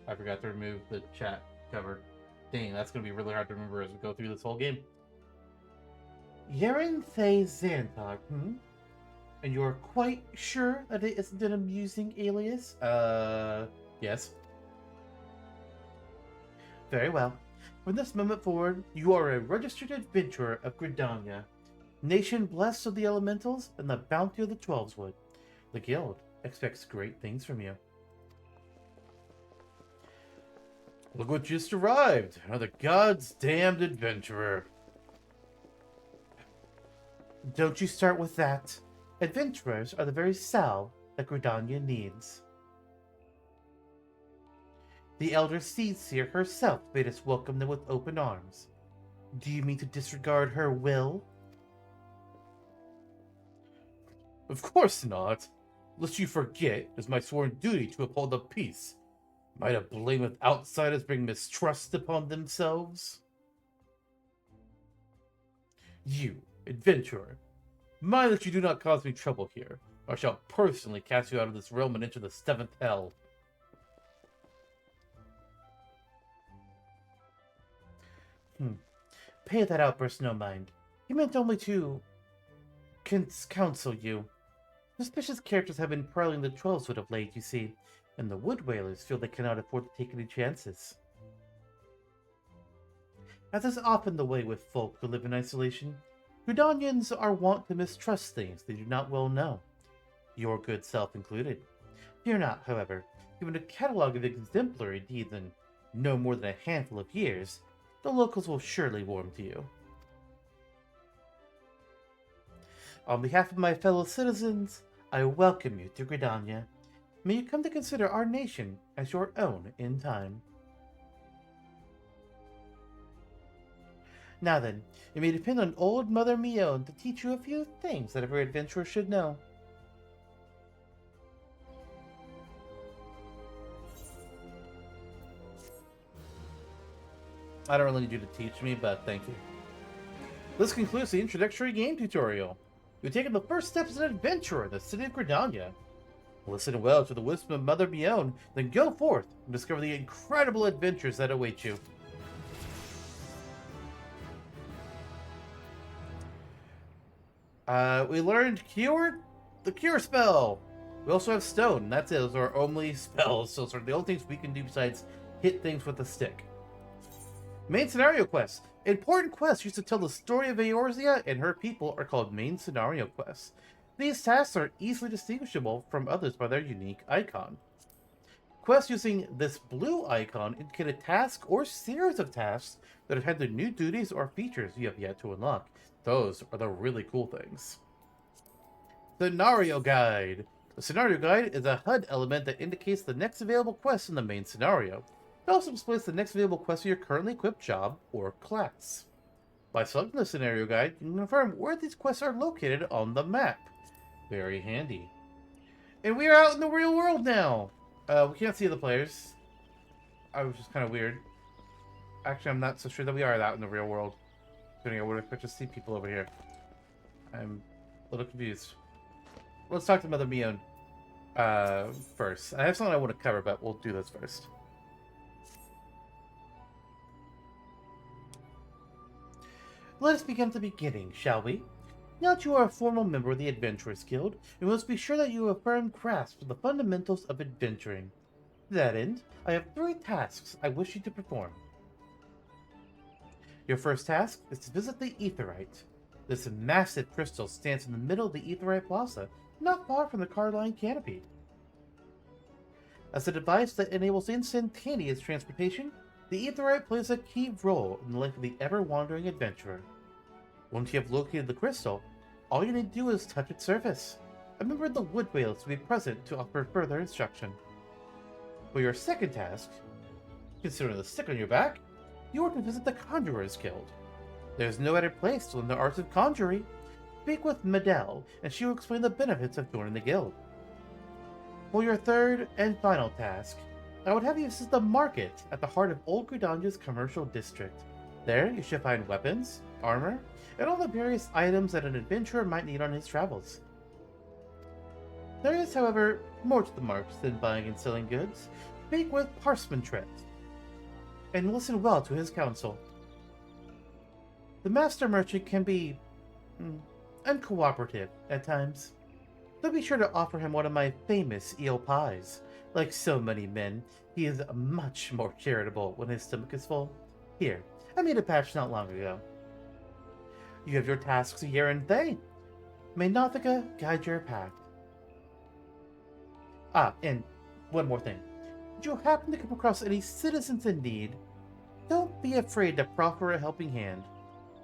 I forgot to remove the chat cover. Dang, that's going to be really hard to remember as we go through this whole game. Yeren Thay Xantog, And you're quite sure that it isn't an amusing alias? Yes. Very well. From this moment forward, you are a registered adventurer of Gridania, nation blessed of the elementals and the bounty of the Twelveswood. The guild expects great things from you. Look what just arrived! Another God's damned adventurer. Don't you start with that. Adventurers are the very salve that Gridania needs. The Elder Seedseer herself bade us welcome them with open arms. Do you mean to disregard her will? Of course not. Lest you forget, it is my sworn duty to uphold the peace. Might a blame of outsiders bring mistrust upon themselves? You, adventurer, mind that you do not cause me trouble here, or I shall personally cast you out of this realm and enter the 7th Hell. Pay that outburst no mind. He meant only to counsel you. Suspicious characters have been prowling the Twelveswood of late, you see, and the Wood Whalers feel they cannot afford to take any chances. As is often the way with folk who live in isolation, Gridanians are wont to mistrust things they do not well know, your good self included. Fear not, however. Given a catalog of exemplary deeds in no more than a handful of years, the locals will surely warm to you. On behalf of my fellow citizens, I welcome you to Gridania. May you come to consider our nation as your own in time. Now then, it may depend on old Mother Mion to teach you a few things that every adventurer should know. I don't really need you to teach me, but thank you. This concludes the introductory game tutorial. You've taken the first steps as an adventurer in the city of Gridania. Listen well to the wisdom of Mother Mion, then go forth and discover the incredible adventures that await you. We learned the cure spell. We also have stone. That's it. Those are our only spells. So those are the only things we can do besides hit things with a stick. Main scenario quests. Important quests used to tell the story of Eorzea and her people are called main scenario quests. These tasks are easily distinguishable from others by their unique icon. Quests using this blue icon indicate a task or series of tasks that have had the new duties or features you have yet to unlock. Those are the really cool things. Scenario Guide. The Scenario Guide is a HUD element that indicates the next available quest in the main scenario. It also displays the next available quest for your currently equipped job or class. By selecting the Scenario Guide, you can confirm where these quests are located on the map. Very handy. And we are out in the real world now! We can't see the players. Which is kind of weird. Actually, I'm not so sure that we are out in the real world. I would expect to see people over here. I'm a little confused. Let's talk to Mother Mion first. I have something I want to cover, but we'll do this first. Let us begin at the beginning, shall we? Now that you are a formal member of the Adventurers Guild, we must be sure that you have a firm grasp of the fundamentals of adventuring. To that end, I have 3 tasks I wish you to perform. Your first task is to visit the Aetheryte. This massive crystal stands in the middle of the Aetheryte Plaza, not far from the car line canopy. As a device that enables instantaneous transportation, the Aetheryte plays a key role in the life of the ever-wandering adventurer. Once you have located the crystal, all you need to do is touch its surface. A member of the Wood Whales will be present to offer further instruction. For your second task, considering the stick on your back, you are to visit the Conjurer's Guild. There is no better place to learn the arts of conjuring. Speak with Medell, and she will explain the benefits of joining the guild. For your third and final task, I would have you visit the market at the heart of Old Gridania's commercial district. There, you should find weapons, armor, and all the various items that an adventurer might need on his travels. There is, however, more to the market than buying and selling goods. Speak with Parchmentret, and listen well to his counsel. The master merchant can be uncooperative at times, so be sure to offer him one of my famous eel pies. Like so many men, he is much more charitable when his stomach is full. Here, I made a patch not long ago. You have your tasks here and they. May Nothica guide your path. And one more thing. If you happen to come across any citizens in need, don't be afraid to proffer a helping hand.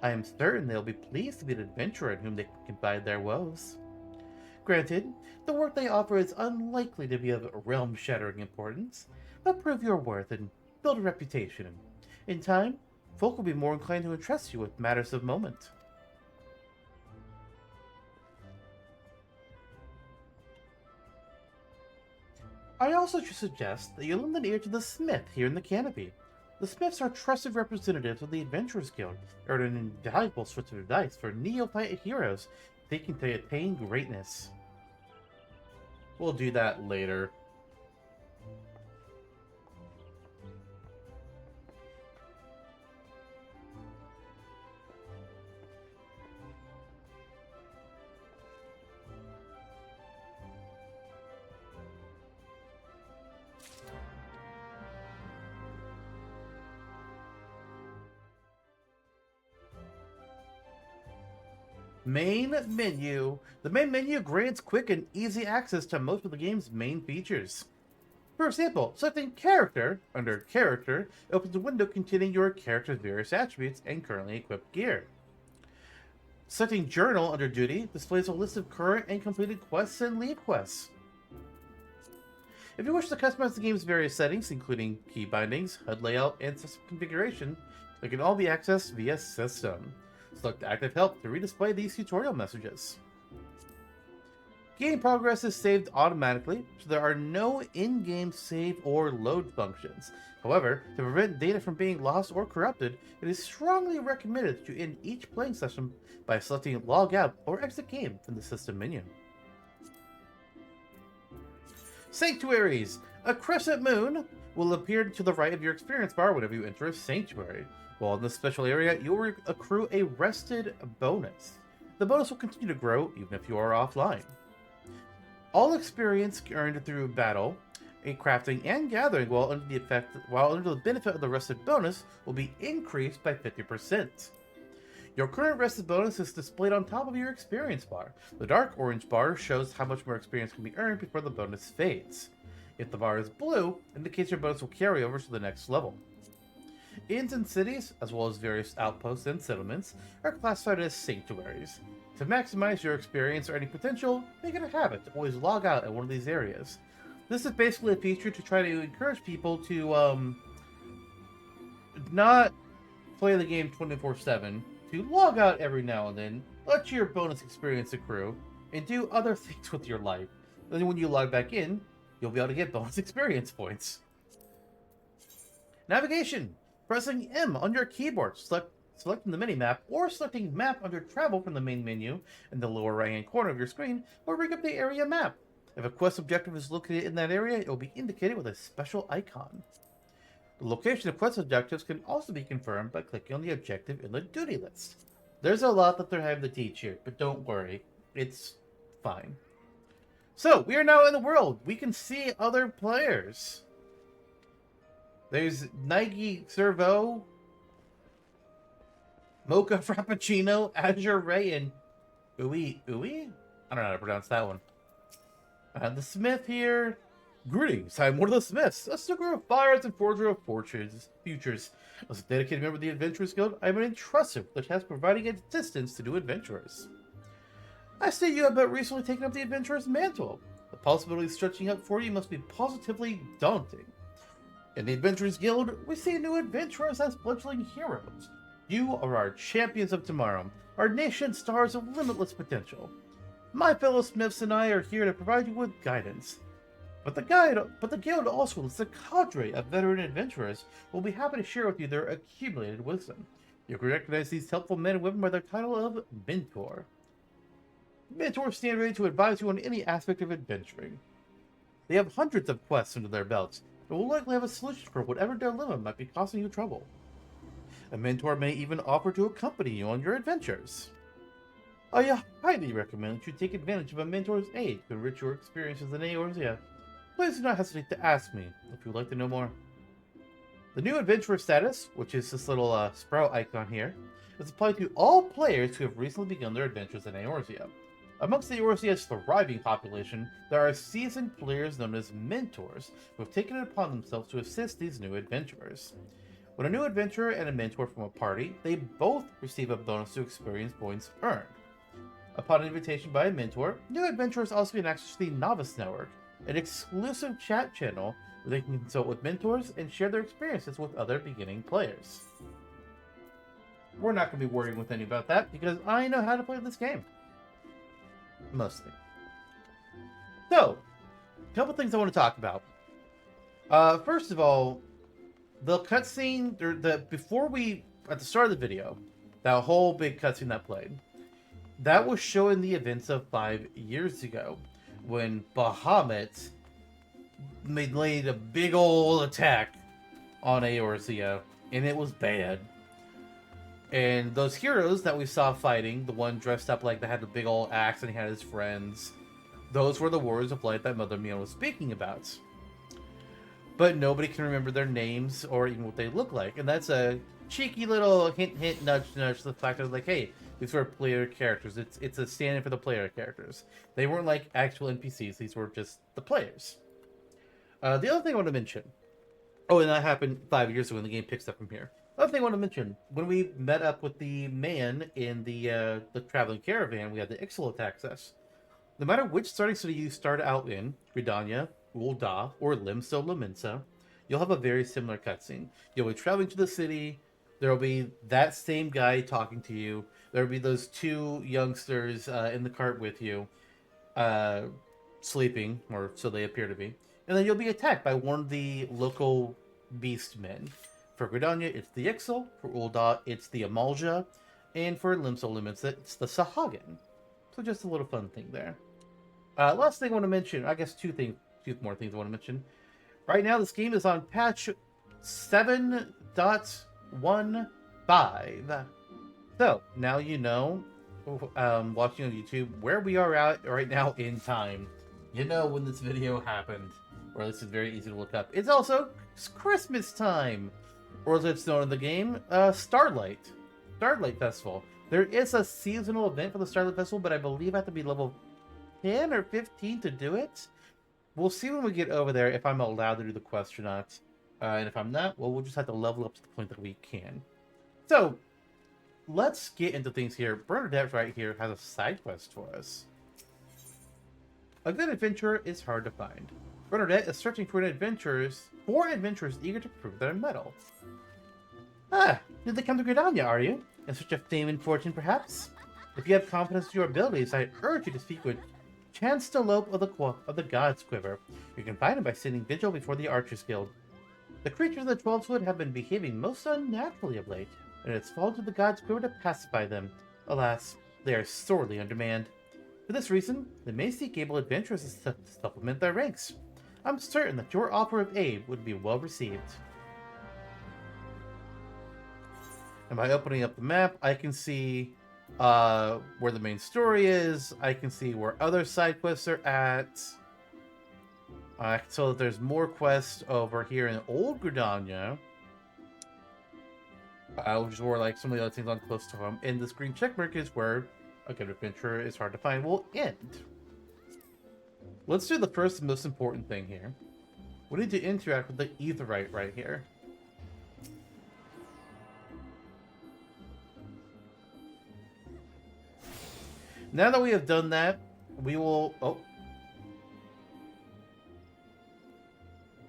I am certain they'll be pleased to be an adventurer in whom they can confide their woes. Granted, the work they offer is unlikely to be of realm-shattering importance, but prove your worth and build a reputation. In time, folk will be more inclined to entrust you with matters of moment. I also should suggest that you lend an ear to the smith here in the canopy. The smiths are trusted representatives of the Adventurers Guild, and an invaluable source of advice for neophyte heroes seeking to attain greatness. We'll do that later. Main menu. The main menu grants quick and easy access to most of the game's main features. For example, selecting Character under Character opens a window containing your character's various attributes and currently equipped gear. Selecting Journal under Duty displays a list of current and completed quests and lead quests. If you wish to customize the game's various settings, including key bindings, HUD layout, and system configuration, they can all be accessed via System. Select Active Help to redisplay these tutorial messages. Game progress is saved automatically, so there are no in-game save or load functions. However, to prevent data from being lost or corrupted, it is strongly recommended to end each playing session by selecting Log Out or Exit Game from the System menu. Sanctuaries! A crescent moon will appear to the right of your experience bar whenever you enter a sanctuary. While in this special area, you will accrue a rested bonus. The bonus will continue to grow even if you are offline. All experience earned through battle, crafting, and gathering while under the benefit of the rested bonus will be increased by 50%. Your current rested bonus is displayed on top of your experience bar. The dark orange bar shows how much more experience can be earned before the bonus fades. If the bar is blue, it indicates your bonus will carry over to the next level. Inns and cities, as well as various outposts and settlements, are classified as sanctuaries. To maximize your experience or any potential, make it a habit to always log out at one of these areas. This is basically a feature to try to encourage people to not play the game 24/7, to log out every now and then, let your bonus experience accrue, and do other things with your life. And then when you log back in, you'll be able to get bonus experience points. Navigation. Pressing M on your keyboard, selecting the minimap, or selecting Map under Travel from the main menu in the lower right-hand corner of your screen will bring up the area map. If a quest objective is located in that area, it will be indicated with a special icon. The location of quest objectives can also be confirmed by clicking on the objective in the duty list. There's a lot that they're having to teach here, but don't worry, it's fine. So, we are now in the world. We can see other players. There's Nike Servo, Mocha Frappuccino, Azure Ray, and Ui? I don't know how to pronounce that one. The Smith here. Greetings, I'm one of the Smiths, a stoker of fires and forger of futures. As a dedicated member of the Adventurers Guild, I am entrusted with the task of providing assistance to new adventurers. I see you have but recently taken up the Adventurer's mantle. The possibilities stretching out for you must be positively daunting. In the Adventurers Guild, we see new adventurers as fledgling heroes. You are our champions of tomorrow, our nation's stars of limitless potential. My fellow Smiths and I are here to provide you with guidance. But the Guild also lists a cadre of veteran adventurers who will be happy to share with you their accumulated wisdom. You can recognize these helpful men and women by their title of Mentor. Mentors stand ready to advise you on any aspect of adventuring. They have hundreds of quests under their belts, and will likely have a solution for whatever dilemma might be causing you trouble. A mentor may even offer to accompany you on your adventures. I highly recommend that you take advantage of a mentor's aid to enrich your experiences in Eorzea. Please do not hesitate to ask me if you would like to know more. The new adventurer status, which is this little sprout icon here, is applied to all players who have recently begun their adventures in Eorzea. Amongst the Eorzea's thriving population, there are seasoned players known as mentors who have taken it upon themselves to assist these new adventurers. When a new adventurer and a mentor from a party, they both receive a bonus to experience points earned. Upon invitation by a mentor, new adventurers also gain access to the Novice Network, an exclusive chat channel where they can consult with mentors and share their experiences with other beginning players. We're not going to be worrying with any about that because I know how to play this game. Mostly. So, a couple things I want to talk about. First of all, the cutscene, at the start of the video, that whole big cutscene that played, that was showing the events of 5 years ago, when Bahamut laid a big old attack on Eorzea, and it was bad. And those heroes that we saw fighting, the one dressed up like they had the big old axe and he had his friends, those were the warriors of light that Mother Mia was speaking about. But nobody can remember their names or even what they look like. And that's a cheeky little hint, hint, nudge, nudge to the fact of like, hey, These were player characters. It's a stand-in for the player characters. They weren't like actual NPCs. These were just the players. The other thing I want to mention. Oh, and that happened 5 years ago when the game picks up from here. Another thing I want to mention. When we met up with the man in the traveling caravan, we had the Ixal attacks us. No matter which starting city you start out in, Gridania, Ul'dah, or Limso Laminsa, you'll have a very similar cutscene. You'll be traveling to the city. There'll be that same guy talking to you. There'll be those two youngsters in the cart with you, sleeping, or so they appear to be. And then you'll be attacked by one of the local beast men. For Gridania, it's the Ixal. For Ul'dah, it's the Amalja. And for Limso Laminsa, it's the Sahagin. So just a little fun thing there. Last thing I want to mention, I guess two more things I want to mention. Right now, this game is on patch 7.15. So, now you know, watching on YouTube, where we are at right now in time. You know when this video happened, or at least it's very easy to look up. It's also Christmas time, or as it's known in the game, Starlight Festival. There is a seasonal event for the Starlight Festival, but I believe I have to be level 10 or 15 to do it. We'll see when we get over there if I'm allowed to do the quest or not. And if I'm not, well, we'll just have to level up to the point that we can. So, let's get into things here. Bernadette right here has a side quest for us. A good adventurer is hard to find. Bernadette is searching for adventurers eager to prove their mettle. Ah, did they come to Gridania, are you? In search of fame and fortune, perhaps? If you have confidence in your abilities, I urge you to speak with Chancellor of the God's Quiver. You can find him by sending vigil before the Archers Guild. The creatures of the Twelvewood have been behaving most unnaturally of late, and it's fallen to the God's Quiver to pacify them. Alas, they are sorely undermanned. For this reason, they may seek able adventurers to supplement their ranks. I'm certain that your offer of aid would be well received. And by opening up the map, I can see where the main story is. I can see where other side quests are at. I can tell that there's more quests over here in Old Gridania, which is where like some of the other things on close to home. And this green checkmark is where a good adventure is hard to find will end. Let's do the first and most important thing here. We need to interact with the Aetheryte right here. Now that we have done that, we will... Oh.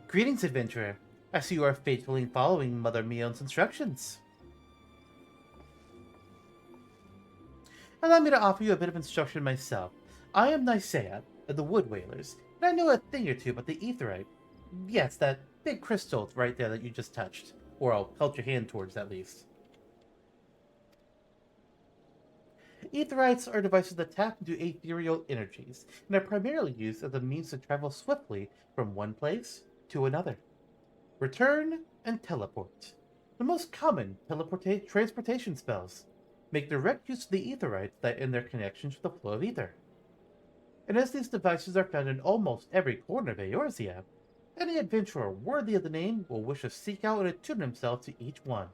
Greetings, adventurer. I see you are faithfully following Mother Mion's instructions. Allow me to offer you a bit of instruction myself. I am Eorzea of the Wood Whalers, and I know a thing or two about the Aetheryte. Yes, that big crystal right there that you just touched. Or I'll held your hand towards, at least. Aetherites are devices that tap into ethereal energies, and are primarily used as a means to travel swiftly from one place to another. Return and teleport. The most common transportation spells make direct use of the Aetherites that end their connections with the flow of ether. And as these devices are found in almost every corner of Eorzea, any adventurer worthy of the name will wish to seek out and attune himself to each one.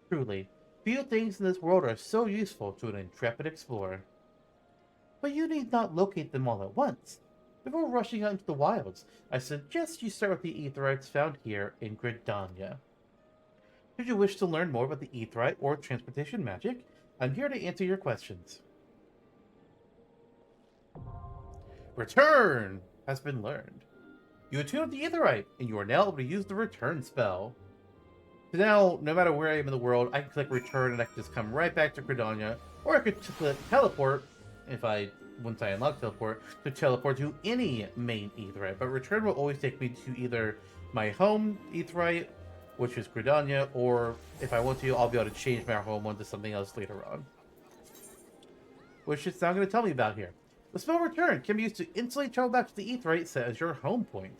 Truly, few things in this world are so useful to an intrepid explorer. But you need not locate them all at once. Before rushing out into the wilds, I suggest you start with the Aetherites found here in Gridania. Should you wish to learn more about the Aetherite or transportation magic, I'm here to answer your questions. Return has been learned. You attune with the Aetherite, and you are now able to use the return spell. So now, no matter where I am in the world, I can click return and I can just come right back to Gridania, or I could click teleport, once I unlock teleport, to teleport to any main Aetherite. But return will always take me to either my home Aetherite, which is Gridania, or if I want to, I'll be able to change my home one to something else later on. Which it's not going to tell me about here. The spell return can be used to instantly travel back to the Aetherite set as your home point.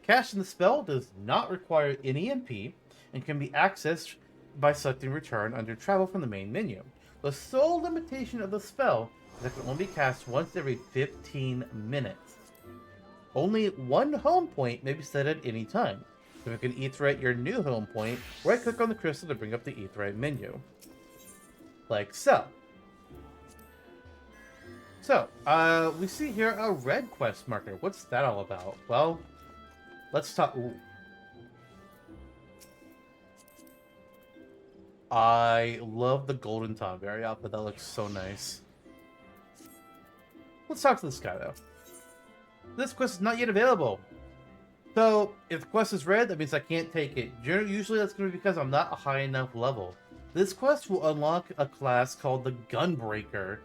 Casting the spell does not require any MP, and can be accessed by selecting return under travel from the main menu. The sole limitation of the spell is that it can only be cast once every 15 minutes. Only one home point may be set at any time. So if you can Aetherite your new home point, right click on the crystal to bring up the Aetherite menu. Like so. So, we see here a red quest marker. What's that all about? Well, let's talk. Ooh. I love the golden Tonberry outfit. That looks so nice. Let's talk to this guy, though. This quest is not yet available. So, if the quest is red, that means I can't take it. Usually that's going to be because I'm not a high enough level. This quest will unlock a class called the Gunbreaker,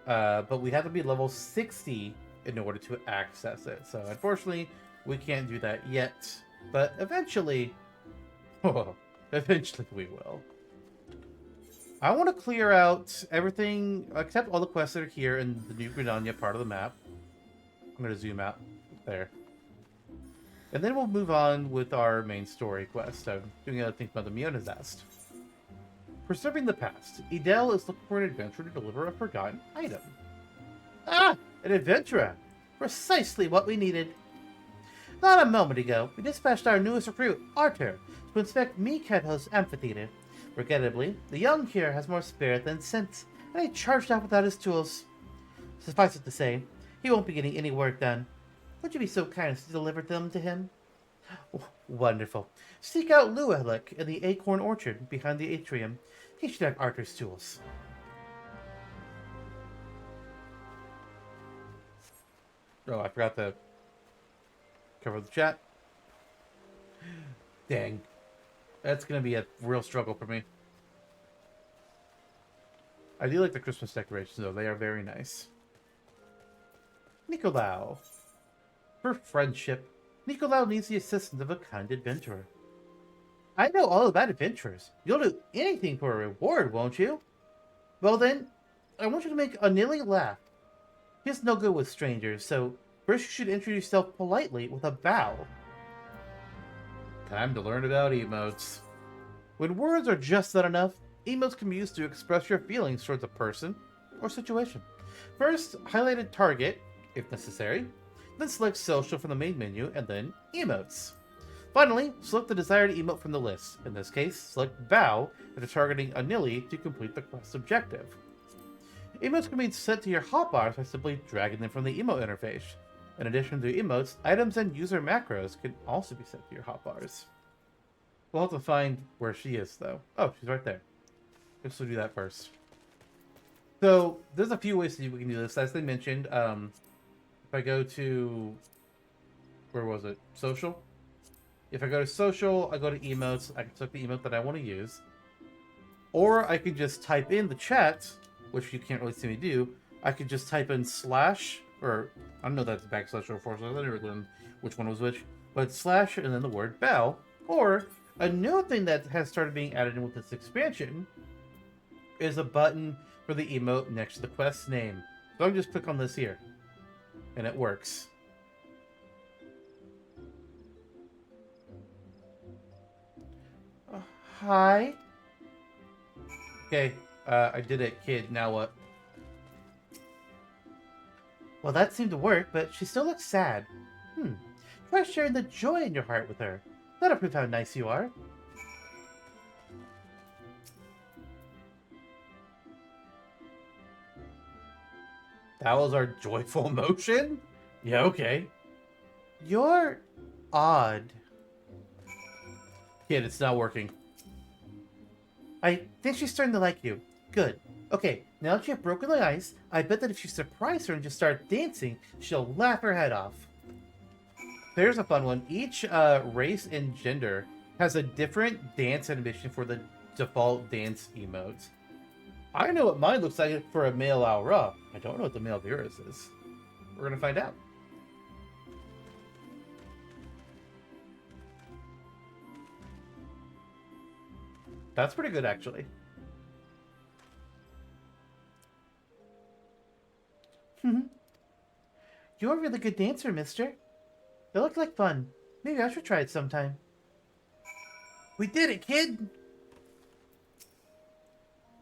but we have to be level 60 in order to access it. So, unfortunately, we can't do that yet. But eventually, eventually we will. I want to clear out everything, except all the quests that are here in the New Gridania part of the map. I'm going to zoom out there. And then we'll move on with our main story quest. I'm doing other things about the Miona's Nest. Preserving the past. Edel is looking for an adventurer to deliver a forgotten item. Ah! An adventurer! Precisely what we needed. Not a moment ago, we dispatched our newest recruit, Arthur, to inspect Miketo's amphitheater. Regrettably, the young here has more spirit than sense, and he charged out without his tools. Suffice it to say, he won't be getting any work done. Would you be so kind as to deliver them to him? Oh, wonderful. Seek out Llewellyn in the acorn orchard behind the atrium. He should have Arthur's tools. Oh, I forgot to cover the chat. Dang. That's going to be a real struggle for me. I do like the Christmas decorations, though. They are very nice. Nicolau. For friendship, Nicolau needs the assistance of a kind adventurer. I know all about adventurers. You'll do anything for a reward, won't you? Well then, I want you to make Anili laugh. He's no good with strangers, so first you should introduce yourself politely with a bow. Time to learn about emotes. When words are just not enough, emotes can be used to express your feelings towards a person or situation. First, highlight a target, if necessary. Then select social from the main menu, and then emotes. Finally, select the desired emote from the list. In this case, select bow after targeting Anili to complete the quest objective. Emotes can be set to your hotbars by simply dragging them from the emote interface. In addition to emotes, items and user macros can also be set to your hotbars. We'll have to find where she is, though. Oh, she's right there. Let's do that first. So, there's a few ways that we can do this. As they mentioned, if I go to... where was it? Social? If I go to social, I go to emotes. I can select the emote that I want to use. Or I can just type in the chat, which you can't really see me do. I could just type in slash, or I don't know if that's backslash or forward slash. I never learned which one was which. But slash and then the word bow. Or a new thing that has started being added in with this expansion is a button for the emote next to the quest name. So I can just click on this here. And it works. Hi. Okay, I did it, kid. Now what? Well, that seemed to work, but she still looks sad. Try sharing the joy in your heart with her. That'll prove how nice you are. That was our joyful emotion? Yeah, okay. You're odd. Kid, it's not working. I think she's starting to like you. Good. Okay, now that you have broken the ice, I bet that if you surprise her and just start dancing, she'll laugh her head off. There's a fun one. Each race and gender has a different dance animation for the default dance emotes. I know what mine looks like for a male Aura. I don't know what the male Virus is. We're gonna find out. That's pretty good, actually. You're a really good dancer, mister. It looked like fun. Maybe I should try it sometime. We did it, kid!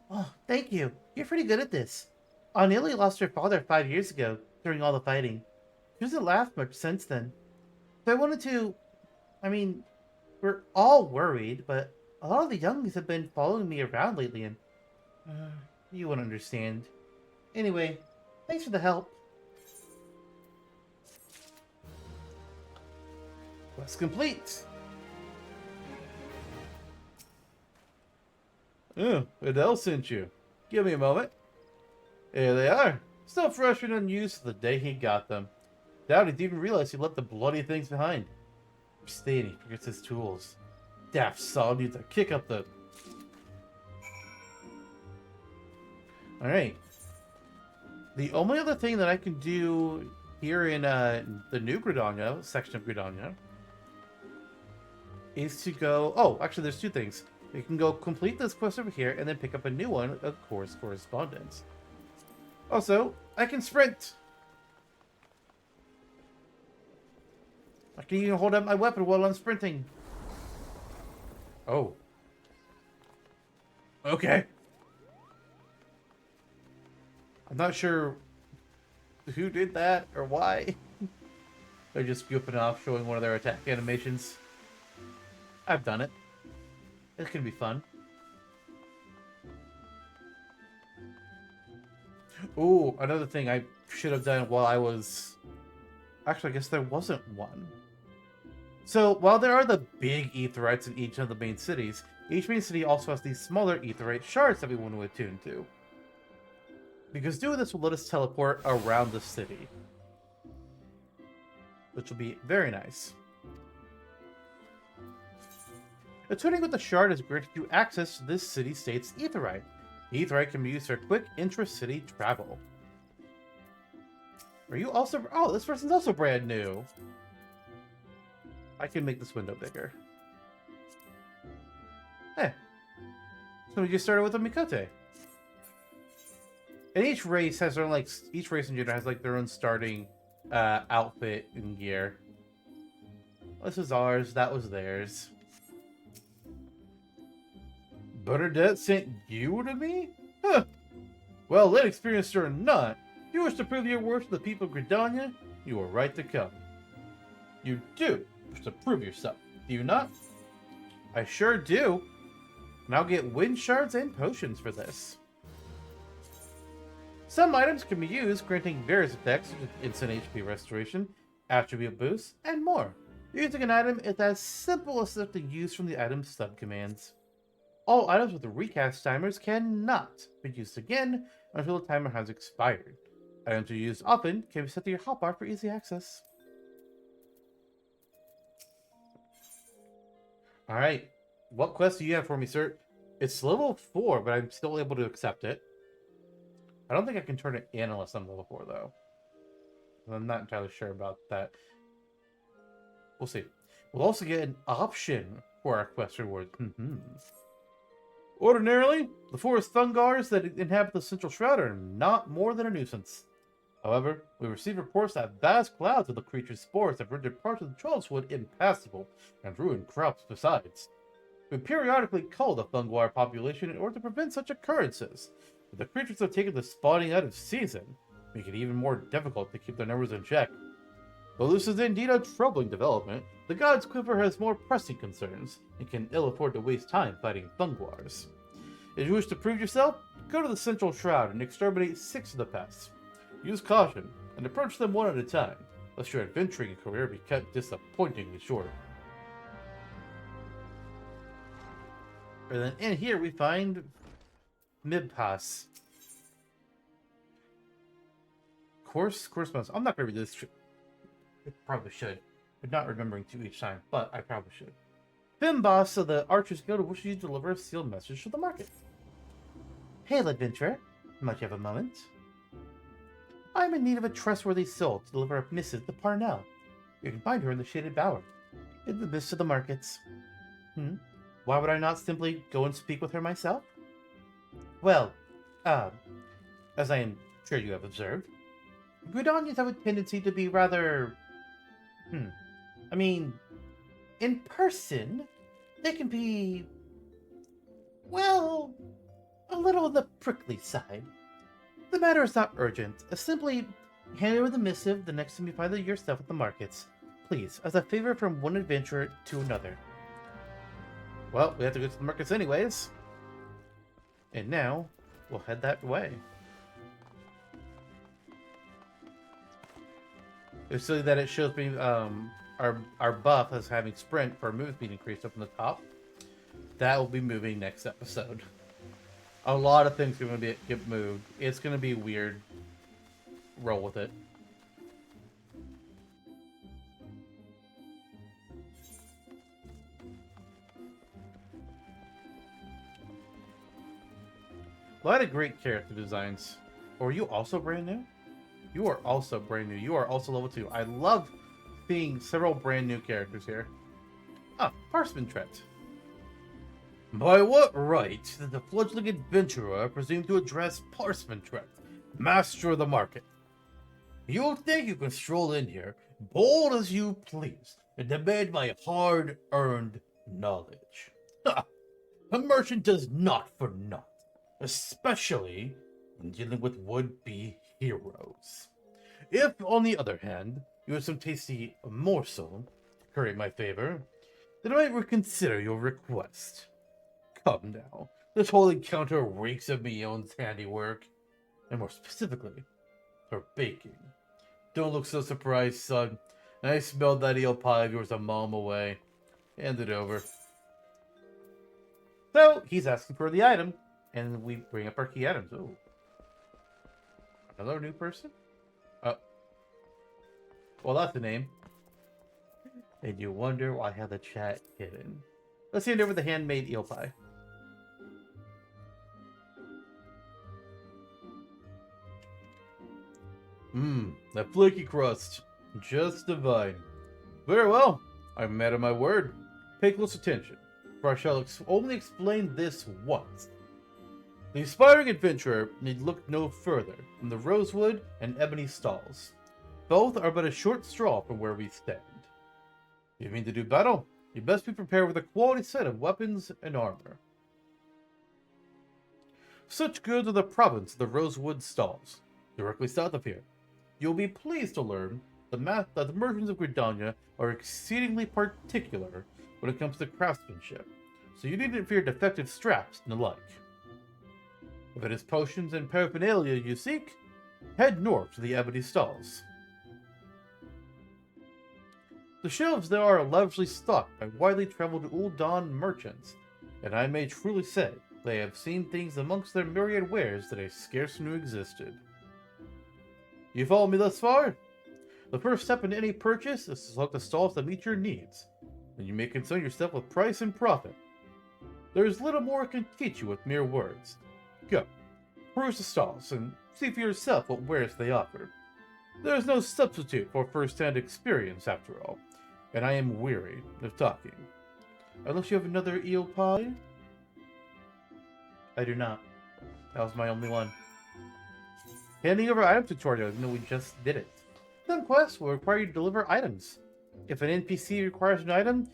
Oh, thank you. You're pretty good at this. Anili lost her father 5 years ago during all the fighting. She hasn't laughed much since then. So I wanted to... I mean, we're all worried, but a lot of the younglings have been following me around lately and... you won't understand. Anyway, Thanks for the help. Quest complete. Oh, Adele sent you. Give me a moment. Here they are. Still fresh and unused the day he got them. Doubt he'd even realize he left the bloody things behind. Staying, he forgets his tools. Daft Saw needs to kick up the... Alright. The only other thing that I can do here in the new Gridania, section of Gridania, is to go... Oh, actually there's two things. You can go complete this quest over here and then pick up a new one, of course, correspondence. Also, I can sprint! I can even hold up my weapon while I'm sprinting. Oh. Okay. I'm not sure who did that or why. They're just goofing off, showing one of their attack animations. I've done it. It's gonna be fun. Ooh, another thing I should have done while I was... Actually, I guess there wasn't one. So, while there are the big aetherytes in each of the main cities, each main city also has these smaller aetherite shards that we want to attune to. Because doing this will let us teleport around the city. Which will be very nice. Attuning with the shard has granted you access to this city-state's aetherite. The aetherite can be used for quick intra-city travel. Are you also... Oh, this person's also brand new. I can make this window bigger. Eh. So we just started with a Mikote. And each race has their own, like... Each race in general has, like, their own starting outfit and gear. This is ours. That was theirs. Bernadette sent you to me? Huh. Well, inexperienced or not, if you wish to prove your worth to the people of Gridania, you are right to come. You do wish to prove yourself, do you not? I sure do. And I'll get wind shards and potions for this. Some items can be used, granting various effects such as instant HP restoration, attribute boost, and more. Using an item is as simple as selecting use from the item's subcommands. All items with recast timers cannot be used again until the timer has expired. Items you use often can be set to your hotbar for easy access. Alright, what quest do you have for me, sir? It's level 4, but I'm still able to accept it. I don't think I can turn it in unless I'm level 4, though. I'm not entirely sure about that. We'll see. We'll also get an option for our quest reward. Ordinarily, the forest Thungars that inhabit the Central Shroud are not more than a nuisance. However, we receive reports that vast clouds of the creature's spores have rendered parts of the Trollswood impassable and ruined crops besides. We periodically cull the Thungar population in order to prevent such occurrences, but the creatures have taken to spawning out of season, making it even more difficult to keep their numbers in check. Though this is indeed a troubling development, the God's Quiver has more pressing concerns, and can ill afford to waste time fighting Thungars. If you wish to prove yourself, go to the Central Shroud and exterminate 6 of the pests. Use caution, and approach them one at a time, lest your adventuring career be cut disappointingly short. And then in here we find Mibpas. Correspondence. I'm not going to read this. I probably should, but not remembering to each time, but I probably should. Fimbos of the Archers Guild wishes you to deliver a sealed message to the market. Hail, adventurer. Might you have a moment? I'm in need of a trustworthy soul to deliver a missive to Parnell. You can find her in the Shaded Bower, in the midst of the markets. Why would I not simply go and speak with her myself? Well, as I am sure you have observed, Gridanians have a tendency to be rather... I mean, in person, they can be... well, a little on the prickly side. The matter is not urgent. Simply hand over the missive the next time you find your stuff at the markets. Please, as a favor from one adventurer to another. Well, we have to go to the markets anyways. And now, we'll head that way. It's so that it shows me our buff as having sprint for movement speed increased up in the top. That will be moving next episode. A lot of things are going to get moved. It's going to be weird. Roll with it. A lot of great character designs. Or are you also brand new? You are also brand new. You are also level 2. I love seeing several brand new characters here. Ah, Parchment Tret. By what right did the fledgling adventurer presume to address Parchment Tret, master of the market? You think you can stroll in here, bold as you please, and demand my hard-earned knowledge? Ha! A merchant does not for naught, especially when dealing with would-be heroes. If, on the other hand, you have some tasty morsel to curry my favor, then I might reconsider your request. Come now, this whole encounter reeks of Mion's handiwork, and more specifically, her baking. Don't look so surprised, son. I smelled that eel pie of yours a mile away. Hand it over. So, he's asking for the item, and we bring up our key items. Oh. Another new person? Oh. Well, that's the name. And you wonder why I have the chat hidden. Let's hand over the handmade eel pie. That flaky crust. Just divine. Very well. I'm a man of my word. Pay close attention, for I shall only explain this once. The aspiring adventurer need look no further than the rosewood and ebony stalls. Both are but a short straw from where we stand. You mean to do battle? You best be prepared with a quality set of weapons and armor. Such goods are the province of the rosewood stalls, directly south of here. You'll be pleased to learn that the merchants of Gridania are exceedingly particular when it comes to craftsmanship, so you needn't fear defective straps and the like. If it is potions and paraphernalia you seek, head north to the ebony stalls. The shelves there are lavishly stocked by widely traveled Ul'dah merchants, and I may truly say they have seen things amongst their myriad wares that I scarce knew existed. You follow me thus far? The first step in any purchase is to select the stalls that meet your needs, and you may concern yourself with price and profit. There is little more I can teach you with mere words. Go, peruse the stalls, and see for yourself what wares they offer. There is no substitute for first-hand experience, after all, and I am weary of talking. Unless you have another eel pie? I do not. That was my only one. Handing over item tutorial, even though we just did it. Some quests will require you to deliver items. If an NPC requires an item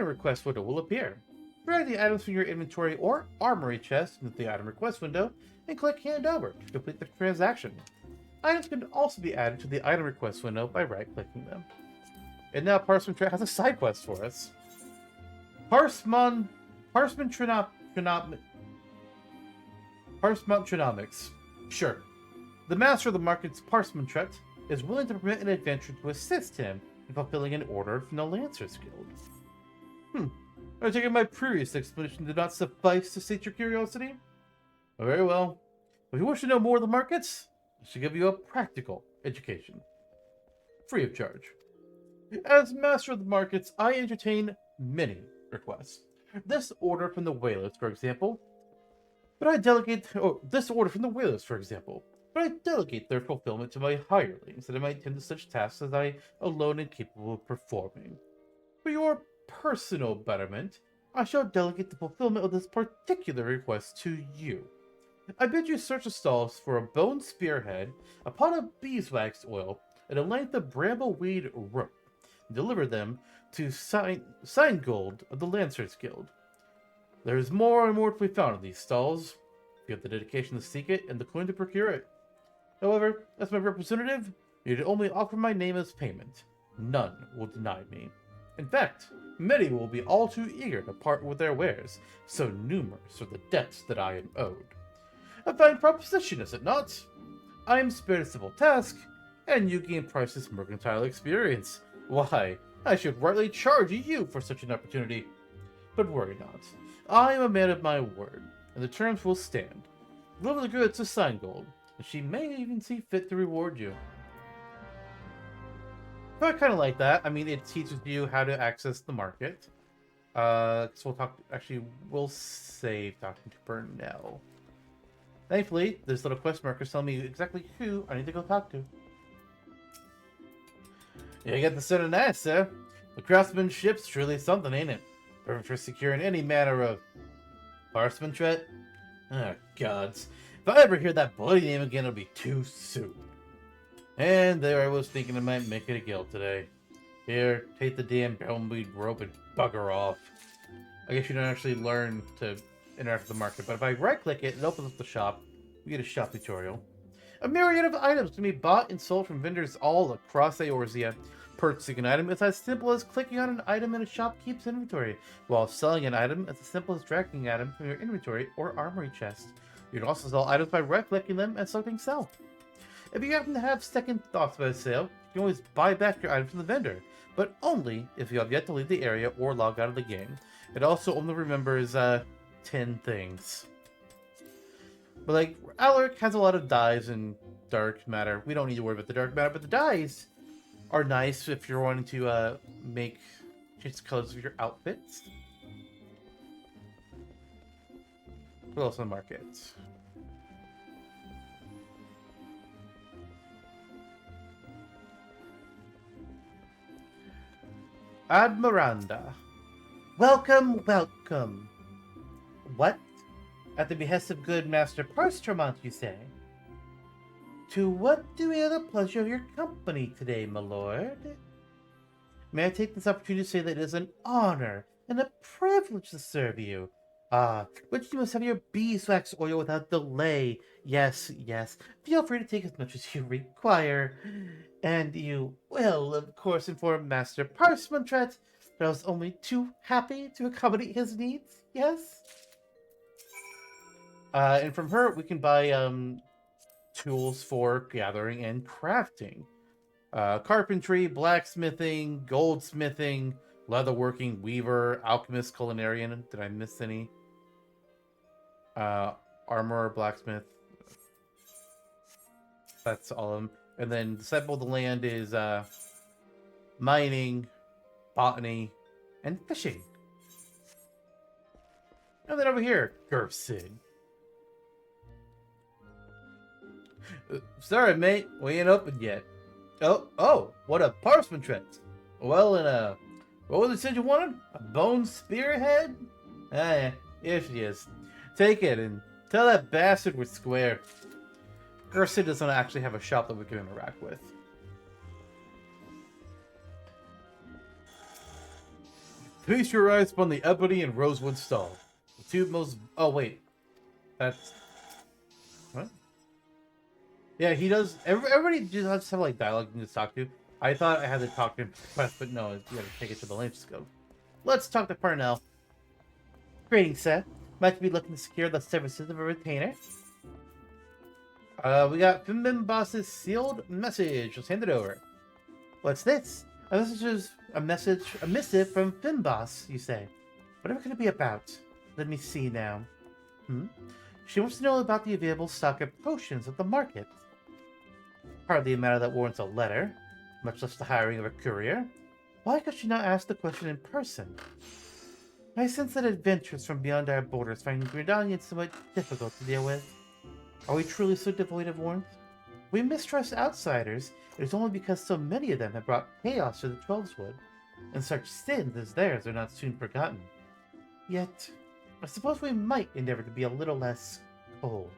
request window will appear. Drag the items from your inventory or armory chest into the item request window and click Hand Over to complete the transaction. Items can also be added to the item request window by right-clicking them. And now Parchment Tret has a side quest for us. Parchment Trinomics. Sure. The master of the market's Parchment Tret is willing to permit an adventurer to assist him in fulfilling an order from the Lancers Guild. I take it my previous explanation did not suffice to sate your curiosity? Very well. If you wish to know more of the markets, I should give you a practical education. Free of charge. As master of the markets, I entertain many requests. This order from the whalers, for example. But I delegate their fulfillment to my hirelings that I might tend to such tasks as I alone am capable of performing. For your personal betterment, I shall delegate the fulfillment of this particular request to you. I bid you search the stalls for a bone spearhead, a pot of beeswax oil, and a length of brambleweed rope, and deliver them to Sign Gold of the Lancers Guild. There is more and more to be found in these stalls. You have the dedication to seek it and the coin to procure it. However, as my representative, you need only offer my name as payment. None will deny me. In fact, many will be all too eager to part with their wares, so numerous are the debts that I am owed. A fine proposition, is it not? I am spared a simple task, and you gain priceless mercantile experience. Why, I should rightly charge you for such an opportunity. But worry not. I am a man of my word, and the terms will stand. Deliver the goods to Sign Gold, and she may even see fit to reward you. But I kind of like that. I mean, it teaches you how to access the market. So we'll talk. Actually, we'll save talking to Burnell. Thankfully, this little quest marker is telling me exactly who I need to go talk to. Yeah, you got the set of nice, sir. The craftsmanship's truly something, ain't it? Perfect for securing any manner of parchment. Oh, gods. If I ever hear that bloody name again, it'll be too soon. And there I was thinking I might make it a guild today. Here, take the damn bumbleweed rope and bugger off. I guess you don't actually learn to interact with the market, but if I right-click it, it opens up the shop. We get a shop tutorial. A myriad of items can be bought and sold from vendors all across Eorzea. Purchasing an item is as simple as clicking on an item in a shopkeep's inventory, while selling an item is as simple as dragging an item from your inventory or armory chest. You can also sell items by right-clicking them and selecting sell. If you happen to have second thoughts about a sale, you can always buy back your item from the vendor, but only if you have yet to leave the area or log out of the game. It also only remembers 10 things. But like, Alaric has a lot of dyes and dark matter. We don't need to worry about the dark matter, but the dyes are nice if you're wanting to change the colors of your outfits. What else on the market? Admiranda. Welcome, welcome. What? At the behest of good Master Parstromont, you say? To what do we have the pleasure of your company today, my lord? May I take this opportunity to say that it is an honor and a privilege to serve you. But you must have your beeswax oil without delay. Yes, yes. Feel free to take as much as you require. And you will, of course, inform Master Parchment that I was only too happy to accommodate his needs. Yes? And from her, we can buy tools for gathering and crafting. Carpentry, blacksmithing, goldsmithing, leatherworking, weaver, alchemist, culinarian. Did I miss any? Armor, blacksmith. That's all of them. And then the cycle of the land is mining, botany, and fishing. And then over here, Gerfsid. Sorry, mate, we ain't open yet. Oh, what a parchment. Well, and what was it said you wanted? A bone spearhead? Ah, yeah, here she is. Take it and tell that bastard we're square. Gerfsid doesn't actually have a shop that we can interact with. Feast your eyes upon the ebony and rosewood stall. The two most... Oh, wait. That's... What? Yeah, he does... Everybody just have, like, dialogue you can just talk to. I thought I had to talk to him first, but no, you gotta take it to the link scope. Let's talk to Parnell. Greetings, sir. Might be looking to secure the services of a retainer. We got Fimbin Boss's sealed message. Let's hand it over. What's this? A missive from Finboss, you say. Whatever could it be about? Let me see now. She wants to know about the available stock of potions at the market. Hardly a matter that warrants a letter, much less the hiring of a courier. Why could she not ask the question in person? I sense that adventurers from beyond our borders find Gridanians somewhat difficult to deal with. Are we truly so devoid of warmth? We mistrust outsiders. It is only because so many of them have brought chaos to the Twelveswood, and such sins as theirs are not soon forgotten. Yet, I suppose we might endeavor to be a little less cold.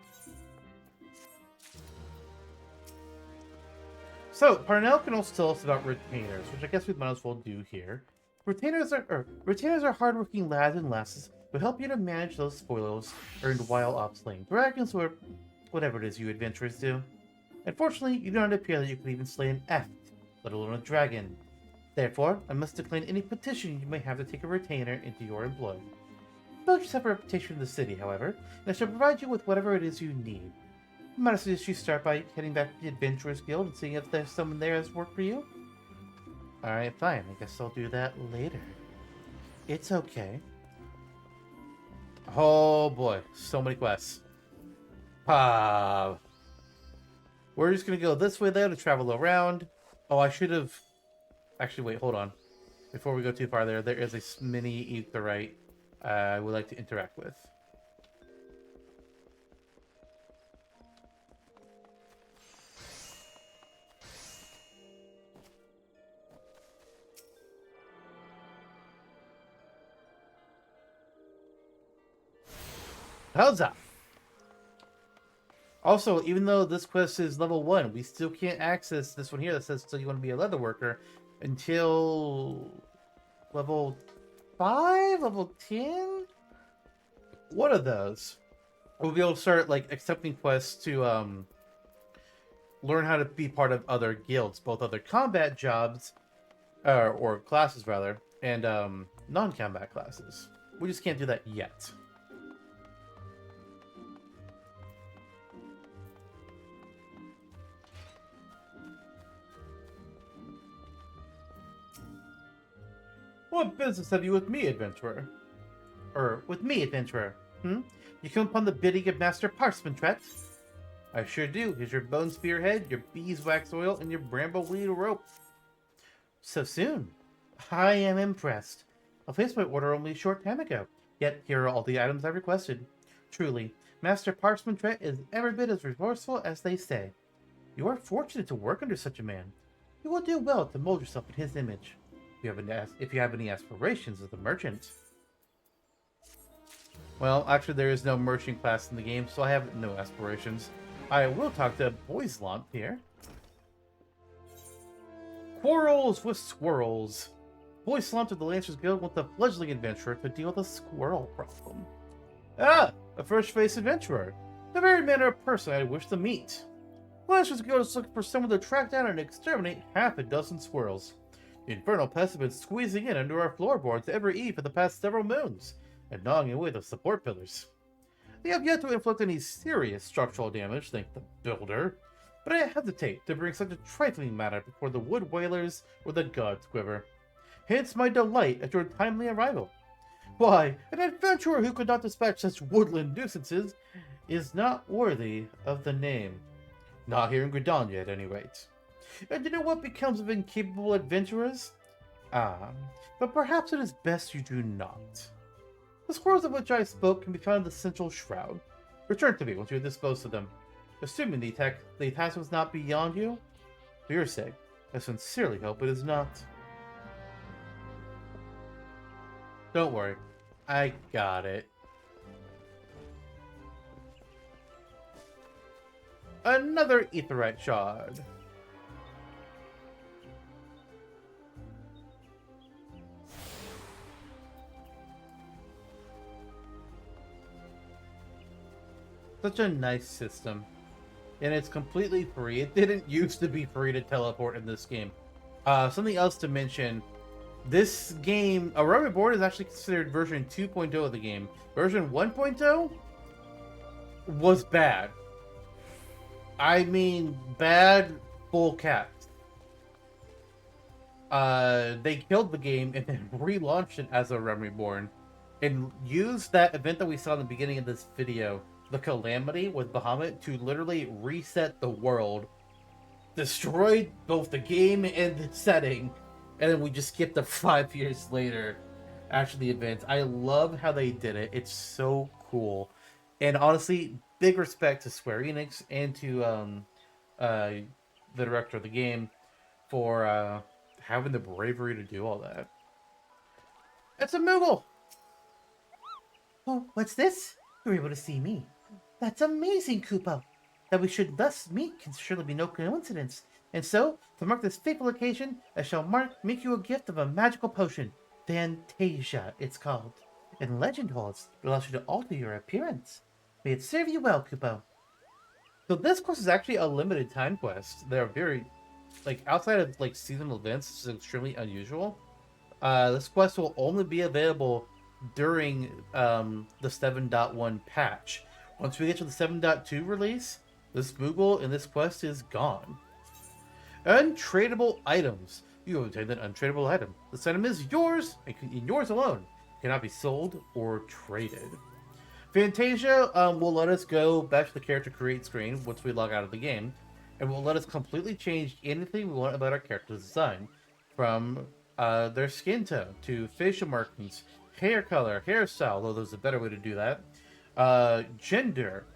So, Parnell can also tell us about retainers, which I guess we might as well do here. Retainers are hardworking lads and lasses who help you to manage those spoils earned while off slaying dragons or whatever it is you adventurers do. Unfortunately, you do not appear that you could even slay an eft, let alone a dragon. Therefore, I must decline any petition you may have to take a retainer into your employ. Villagers have a reputation in the city, however, and I shall provide you with whatever it is you need. I might suggest you start by heading back to the Adventurers Guild and seeing if there's someone there that's work for you. Alright, fine. I guess I'll do that later. It's okay. Oh boy, so many quests. We're just gonna go this way though to travel around. Oh, I should have... Actually, wait, hold on. Before we go too far there is a mini Aetheryte I would like to interact with. Ul'dah! Also, even though this quest is level 1, we still can't access this one here that says still you want to be a leather worker until level 5, level 10? One of those. We'll be able to start like accepting quests to learn how to be part of other guilds, both other combat jobs, or classes rather, and non-combat classes. We just can't do that yet. What business have you with me, adventurer? With me, adventurer? You come upon the bidding of Master Parchment? I sure do. Here's your bone spearhead, your beeswax oil, and your brambleweed rope. So soon? I am impressed. I placed my order only a short time ago, yet here are all the items I requested. Truly, Master Parchment is every bit as resourceful as they say. You are fortunate to work under such a man. You will do well to mold yourself in his image. If you have any aspirations as a merchant. Well, actually there is no merchant class in the game, so I have no aspirations. I will talk to Boislant here. Quarrels with squirrels. Boislant of the Lancers Guild wants a fledgling adventurer to deal with a squirrel problem. Ah, a fresh-faced adventurer. The very manner of person I wish to meet. Lancers Guild is looking for someone to track down and exterminate half a dozen squirrels. The infernal pests have been squeezing in under our floorboards every eve for the past several moons, and gnawing away the support pillars. They have yet to inflict any serious structural damage, thank the builder, but I hesitate to bring such a trifling matter before the wood wailers or the gods quiver. Hence my delight at your timely arrival. Why, an adventurer who could not dispatch such woodland nuisances is not worthy of the name. Not here in Gridania, at any rate. And you know what becomes of incapable adventurers? But perhaps it is best you do not. The squirrels of which I spoke can be found in the central shroud. Return to me once you have disposed of them. Assuming the task was not beyond you, for your sake, I sincerely hope it is not. Don't worry, I got it. Another Aetheryte shard. Such a nice system. And it's completely free. It didn't used to be free to teleport in this game. Something else to mention. This game, Realm Reborn is actually considered version 2.0 of the game. Version 1.0 was bad. I mean, bad full caps. They killed the game and then relaunched it as a Realm Reborn. And used that event that we saw in the beginning of this video, the Calamity with Bahamut, to literally reset the world. Destroyed both the game and the setting. And then we just skipped to 5 years later after the event. I love how they did it. It's so cool. And honestly, big respect to Square Enix and to the director of the game for having the bravery to do all that. It's a Moogle! Oh, what's this? You're able to see me. That's amazing, Koopa. That we should thus meet can surely be no coincidence. And so, to mark this fateful occasion, I shall make you a gift of a magical potion. Fantasia, it's called. And legend holds it allows you to alter your appearance. May it serve you well, Koopa. So this quest is actually a limited time quest. They're very, outside of, seasonal events, this is extremely unusual. This quest will only be available during the 7.1 patch. Once we get to the 7.2 release, This Moogle in this quest is gone. Untradeable items. You obtain an untradeable item. This item is yours and yours alone. It cannot be sold or traded. Fantasia will let us go back to the character create screen once we log out of the game, and will let us completely change anything we want about our character's design, from their skin tone to facial markings, hair color, hairstyle, although there's a better way to do that, gender,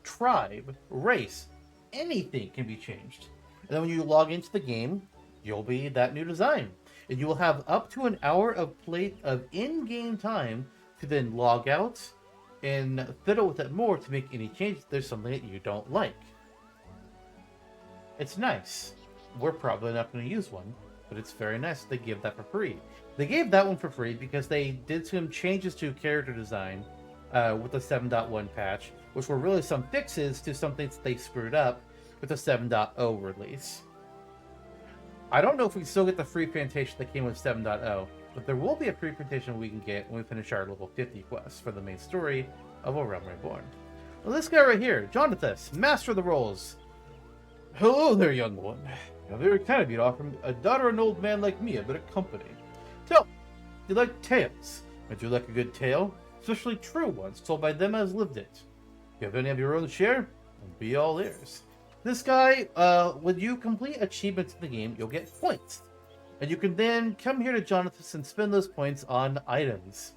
tribe, race, anything can be changed. And then when you log into the game, you'll be that new design. And you will have up to an hour of in-game time to then log out and fiddle with it more to make any changes if there's something that you don't like. It's nice. We're probably not going to use one, but it's very nice they give that for free. They gave that one for free because they did some changes to character design with the 7.1 patch, which were really some fixes to some things that they screwed up with the 7.0 release. I don't know if we still get the free Fantasia that came with 7.0, but there will be a free Fantasia we can get when we finish our level 50 quest for the main story of Realm Reborn. Well, this guy right here, Jonathan, Master of the Rolls. Hello there, young one. How very kind of you to offer a daughter an old man like me a bit of company. Tell me, do you like tales? Would you like a good tale? Especially true ones, told by them as lived it. If you have any of your own share, I'll be all ears. This guy, when you complete achievements in the game, you'll get points. And you can then come here to Jonathan and spend those points on items.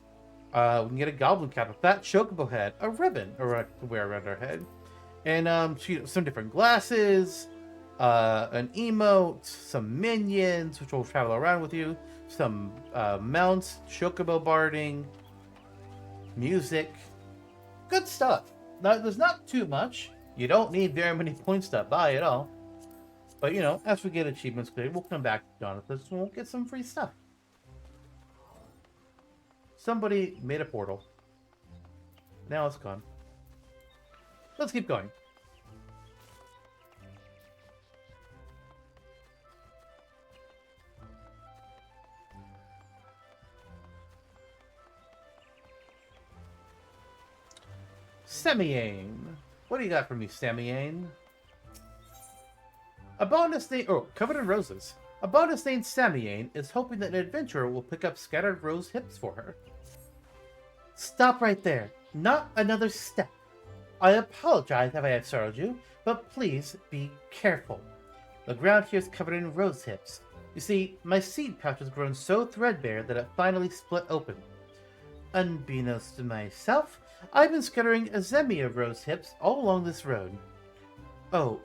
We can get a goblin cap, a fat chocobo head, a ribbon to wear around our head, and some different glasses, an emote, some minions, which will travel around with you, some mounts, chocobo barding, music, good stuff. Now, there's not too much. You don't need very many points to buy it all. But, you know, as we get achievements cleared, we'll come back to Jonathan and we'll get some free stuff. Somebody made a portal. Now it's gone. Let's keep going. Semiane. What do you got for me, Semiane? A bonus named... Oh, covered in roses. A bonus named Semiane is hoping that an adventurer will pick up scattered rose hips for her. Stop right there. Not another step. I apologize if I have startled you, but please be careful. The ground here is covered in rose hips. You see, my seed pouch has grown so threadbare that it finally split open. Unbeknownst to myself, I've been scattering a zemi of rose hips all along this road. Oh,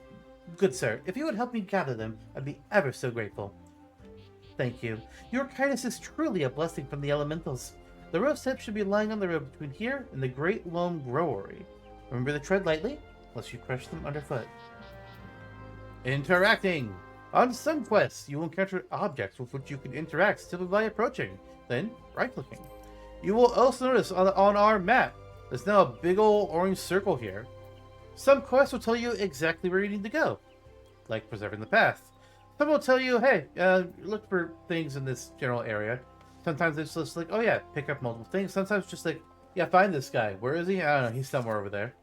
good sir, if you would help me gather them, I'd be ever so grateful. Thank you. Your kindness is truly a blessing from the elementals. The rose hips should be lying on the road between here and the Great Loam Growery. Remember to tread lightly, lest you crush them underfoot. Interacting! On some quests, you will encounter objects with which you can interact simply by approaching, then right-clicking. You will also notice on our map, there's now a big old orange circle here. Some quests will tell you exactly where you need to go, like preserving the path. Some will tell you, hey, look for things in this general area. Sometimes it's just like, oh yeah, pick up multiple things. Sometimes just like, yeah, find this guy. Where is he? I don't know, he's somewhere over there.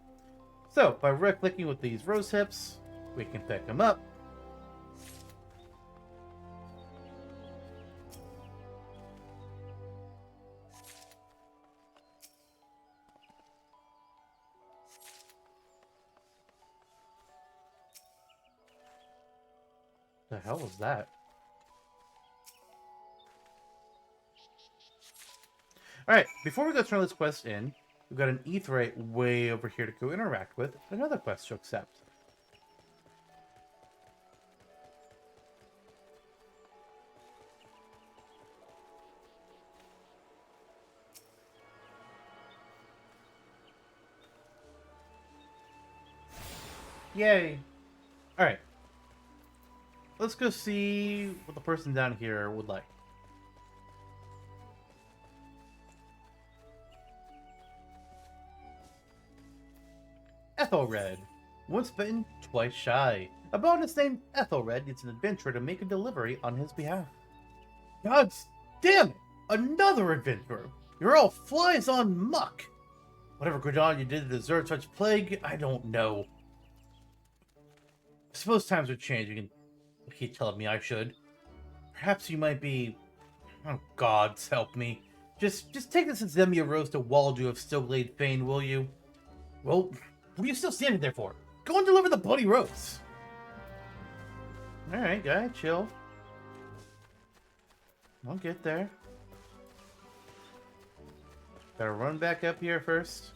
So, by right-clicking with these rose hips, we can pick him up. The hell was that? Alright, before we go turn this quest in, we've got an Aetheryte way over here to go interact with, another quest to accept. Yay! Alright. Let's go see what the person down here would like. Ethelred. Once bitten, twice shy. A bonus named Ethelred needs an adventurer to make a delivery on his behalf. God damn it! Another adventurer! You're all flies on muck! Whatever good on you did to deserve such plague, I don't know. suppose times are changing and you keep telling me I should. Perhaps you might be... Oh, gods help me. Just take this Zemia rose to Waldu of Stillglade Fane, will you? Well, what are you still standing there for? Go and deliver the bloody rose! Alright, guy, chill. I'll get there. Gotta run back up here first.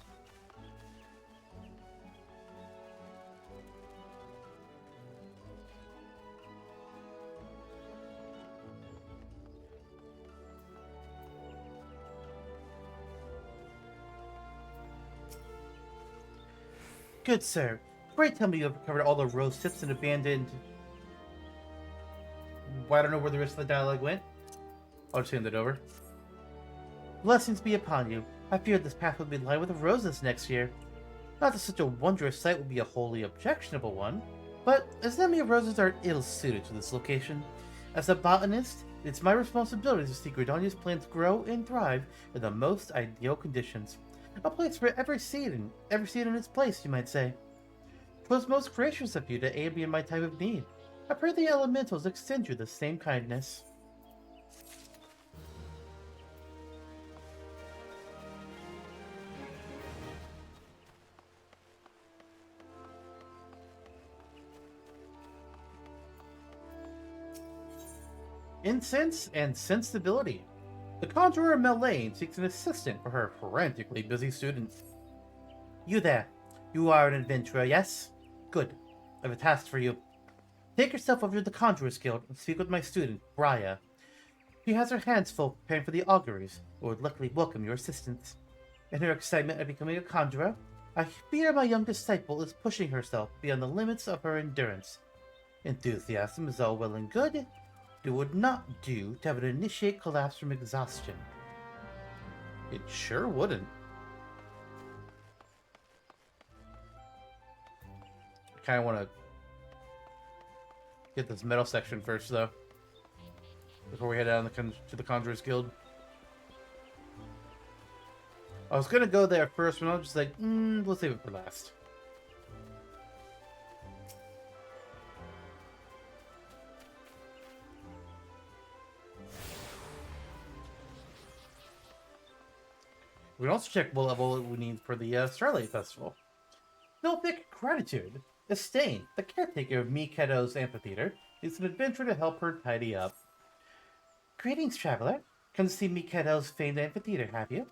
Good sir, pray tell me you have recovered all the rose tips and abandoned... Well, I don't know where the rest of the dialogue went. I'll just hand it over. Blessings be upon you. I feared this path would be lined with roses next year. Not that such a wondrous sight would be a wholly objectionable one, but Zemia roses are ill-suited to this location. As a botanist, it's my responsibility to see Gridania's plants grow and thrive in the most ideal conditions. A place for every seed in its place, you might say. 'Twas most gracious of you to aid me in my time of need. I pray the elementals extend you the same kindness. Incense and sensibility. The conjurer Melaine seeks an assistant for her frantically busy student. You there. You are an adventurer, yes? Good. I have a task for you. Take yourself over to the Conjurer's Guild and speak with my student, Brya. She has her hands full preparing for the auguries, and would luckily welcome your assistance. In her excitement at becoming a conjurer, I fear my young disciple is pushing herself beyond the limits of her endurance. Enthusiasm is all well and good. It would not do to have an initiate collapse from exhaustion. It sure wouldn't. I kind of want to get this metal section first, though, before we head down to the Conjurer's Guild. I was gonna go there first, but I was just like, let's save it for last. We can also check what level we need for the Starlight Festival. Philpic Gratitude. Estain, the caretaker of Mikedo's amphitheater, needs an adventurer to help her tidy up. Greetings, traveler. Come to see Mikedo's famed amphitheater, have you?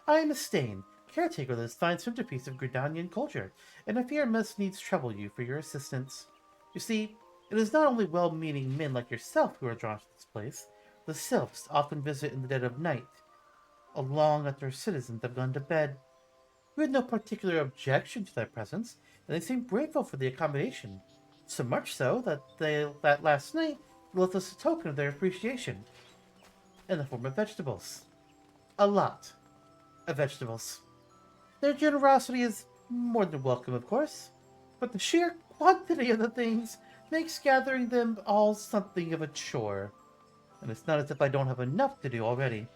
I am Estain, caretaker of this fine centerpiece of Gridanian culture, and I fear I must needs trouble you for your assistance. You see, it is not only well-meaning men like yourself who are drawn to this place. The sylphs often visit in the dead of night, long after citizens have gone to bed. We had no particular objection to their presence, and they seemed grateful for the accommodation. So much so that last night they left us a token of their appreciation, in the form of vegetables. A lot of vegetables. Their generosity is more than welcome, of course, but the sheer quantity of the things makes gathering them all something of a chore. And it's not as if I don't have enough to do already.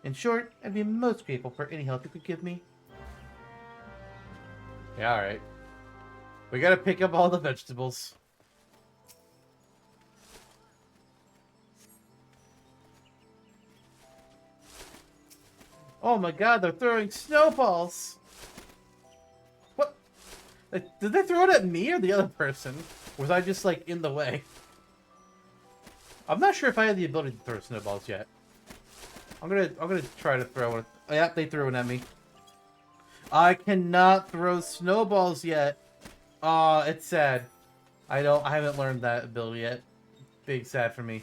In short, I'd be most grateful for any help you could give me. Yeah, alright. We gotta pick up all the vegetables. Oh my god, they're throwing snowballs! What? Did they throw it at me or the other person? Or was I just, like, in the way? I'm not sure if I have the ability to throw snowballs yet. I'm gonna try to throw it. Oh, yeah, they threw it at me. I cannot throw snowballs yet. Aw, it's sad. I haven't learned that ability yet. Big sad for me.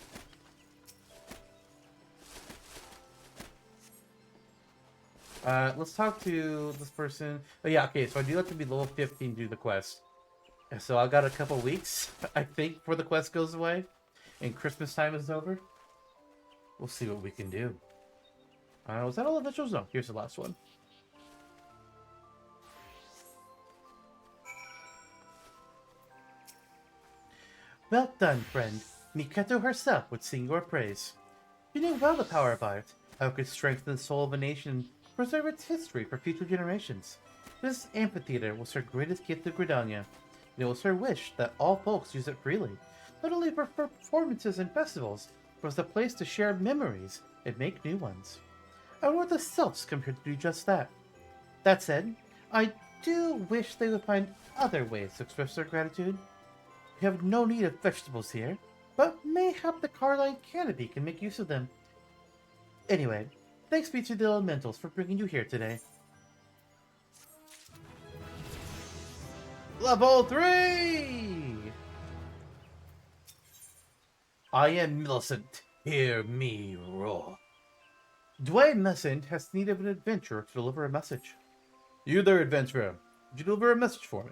Let's talk to this person. Oh yeah, okay, so I do have to be level 15 to do the quest. So I got a couple weeks, I think, before the quest goes away. And Christmas time is over. We'll see what we can do. Was that all the vegetables? No, here's the last one. Well done, friend. Mikedo herself would sing your praise. You knew well the power of art, how it could strengthen the soul of a nation and preserve its history for future generations. This amphitheater was her greatest gift to Gridania. and it was her wish that all folks use it freely, not only for performances and festivals, but as a place to share memories and make new ones. I wonder if the Celts come here to do just that. That said, I do wish they would find other ways to express their gratitude. We have no need of vegetables here, but mayhap the Carline Canopy can make use of them. Anyway, thanks be to the elementals for bringing you here today. Level 3! I am Millicent. Hear me roar. Dwayne Millicent has need of an adventurer to deliver a message. You there, adventurer. Would you deliver a message for me?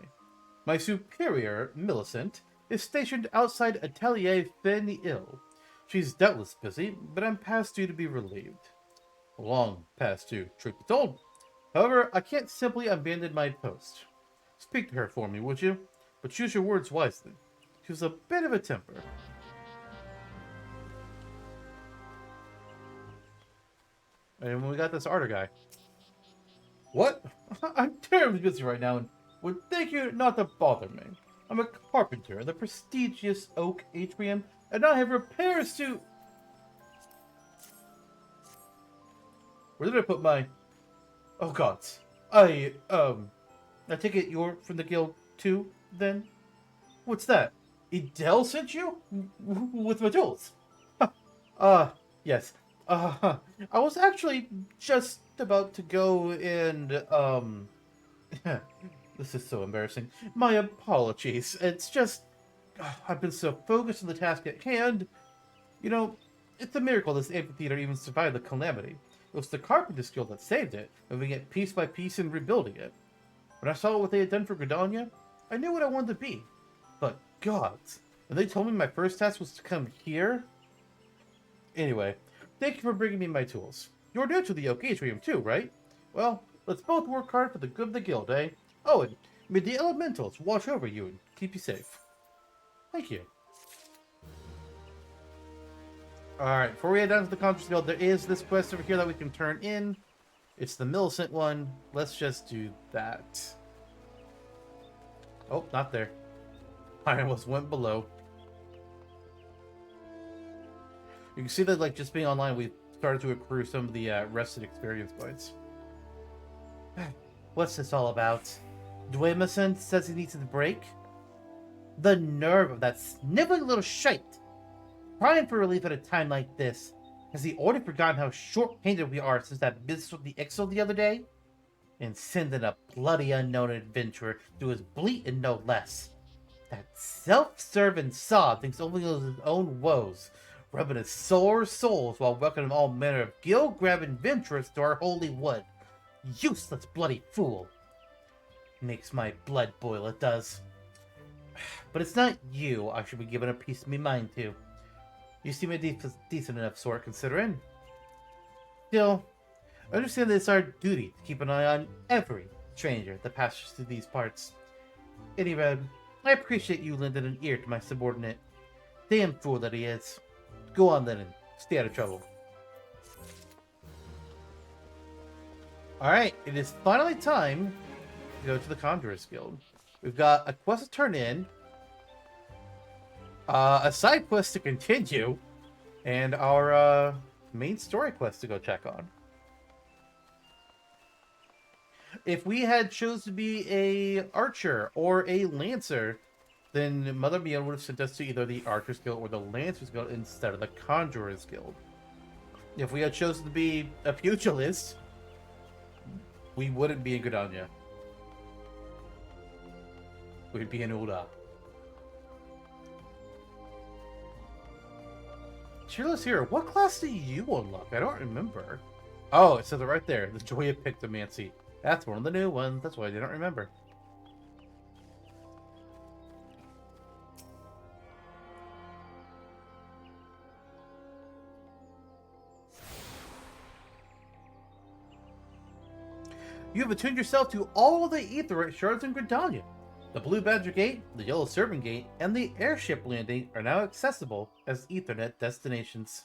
My superior, Millicent, is stationed outside Atelier Fen-Il. She's doubtless busy, but I'm past due to be relieved. Long past due, truth be told. However, I can't simply abandon my post. Speak to her for me, would you? But choose your words wisely. She has a bit of a temper. And we got this Arter guy. What? I'm terribly busy right now and would thank you not to bother me. I'm a carpenter in the prestigious Oak Atrium, and I have repairs to... Where did I put my... Oh gods. I take it you're from the guild too, then? What's that? Edel sent you? With my tools? Yes. I was actually just about to go and, This is so embarrassing. My apologies. It's just... I've been so focused on the task at hand. You know, it's a miracle this amphitheater even survived the calamity. It was the Carpenter's Guild that saved it, moving it piece by piece and rebuilding it. When I saw what they had done for Gridania, I knew what I wanted to be. But gods, and they told me my first task was to come here? Anyway, thank you for bringing me my tools. You're new to the Oak Atrium too, right? Well, let's both work hard for the good of the guild, eh? Oh, and may the elementals watch over you and keep you safe. Thank you. Alright, before we head down to the Conjurer's Guild, there is this quest over here that we can turn in. It's the Millicent one. Let's just do that. Oh, not there. I almost went below. You can see that, like, just being online, we started to accrue some of the rested experience points. What's this all about? Dwemerson says he needs a break? The nerve of that sniveling little shite! Crying for relief at a time like this. Has he already forgotten how short-handed we are since that business with the Ixal the other day? And sending a bloody unknown adventurer to his bleat and no less. That self-serving sod thinks only of his own woes, rubbing his sore souls while welcoming all manner of gill-grabbing adventurers to our holy wood. Useless bloody fool. Makes my blood boil, it does. But it's not you I should be giving a piece of me mind to. You seem a decent enough sort, considering. Still, I understand that it's our duty to keep an eye on every stranger that passes through these parts. Anyway, I appreciate you lending an ear to my subordinate. Damn fool that he is. Go on then and stay out of trouble. Alright, it is finally time to go to the Conjurer's Guild. We've got a quest to turn in, a side quest to continue, and our main story quest to go check on. If we had chose to be a archer or a lancer, then Mother Mia would have sent us to either the Archer's Guild or the Lancer's Guild instead of the Conjurer's Guild. If we had chosen to be a pugilist, we wouldn't be in Gridania. We'd be in Ul'dah. Cheerless Hero, what class do you unlock? I don't remember. Oh, it says it right there. The Joy of Pictomancy. That's one of the new ones. That's why I didn't remember. You have attuned yourself to all the Aetheryte shards in Gridania. The Blue Badger Gate, the Yellow Serpent Gate, and the Airship Landing are now accessible as Ethernet destinations.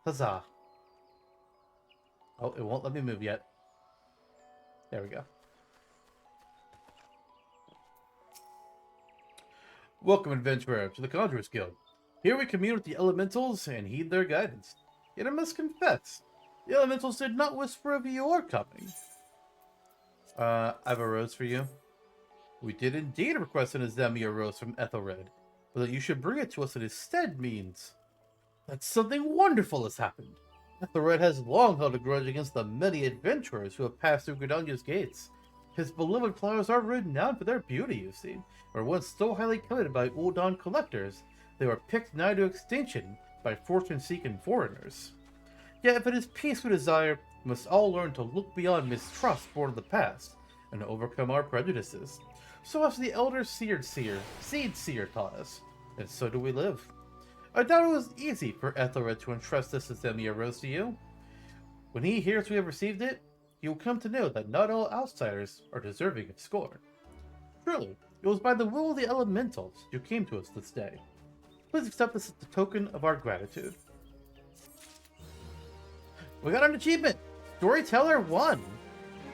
Huzzah. Oh, it won't let me move yet. There we go. Welcome, adventurer, to the Conjurer's Guild. Here we commune with the elementals and heed their guidance. Yet I must confess, the elementals did not whisper of your coming. I have a rose for you. We did indeed request an Azemia rose from Ethelred, but that you should bring it to us in his stead means that something wonderful has happened. Ethelred has long held a grudge against the many adventurers who have passed through Gridania's gates. His beloved flowers are renowned for their beauty, you see. Were once so highly coveted by Ul'dah collectors, they were picked nigh to extinction by fortune-seeking foreigners. Yet if it is peace we desire, we must all learn to look beyond mistrust born of the past, and to overcome our prejudices. So as the elder Seed Seer taught us, and so do we live. I doubt it was easy for Ethelred to entrust this Azemia rose to you. When he hears we have received it, he will come to know that not all outsiders are deserving of scorn. Truly, it was by the will of the elementals you came to us this day. Please accept this as a token of our gratitude. We got an achievement! Storyteller 1!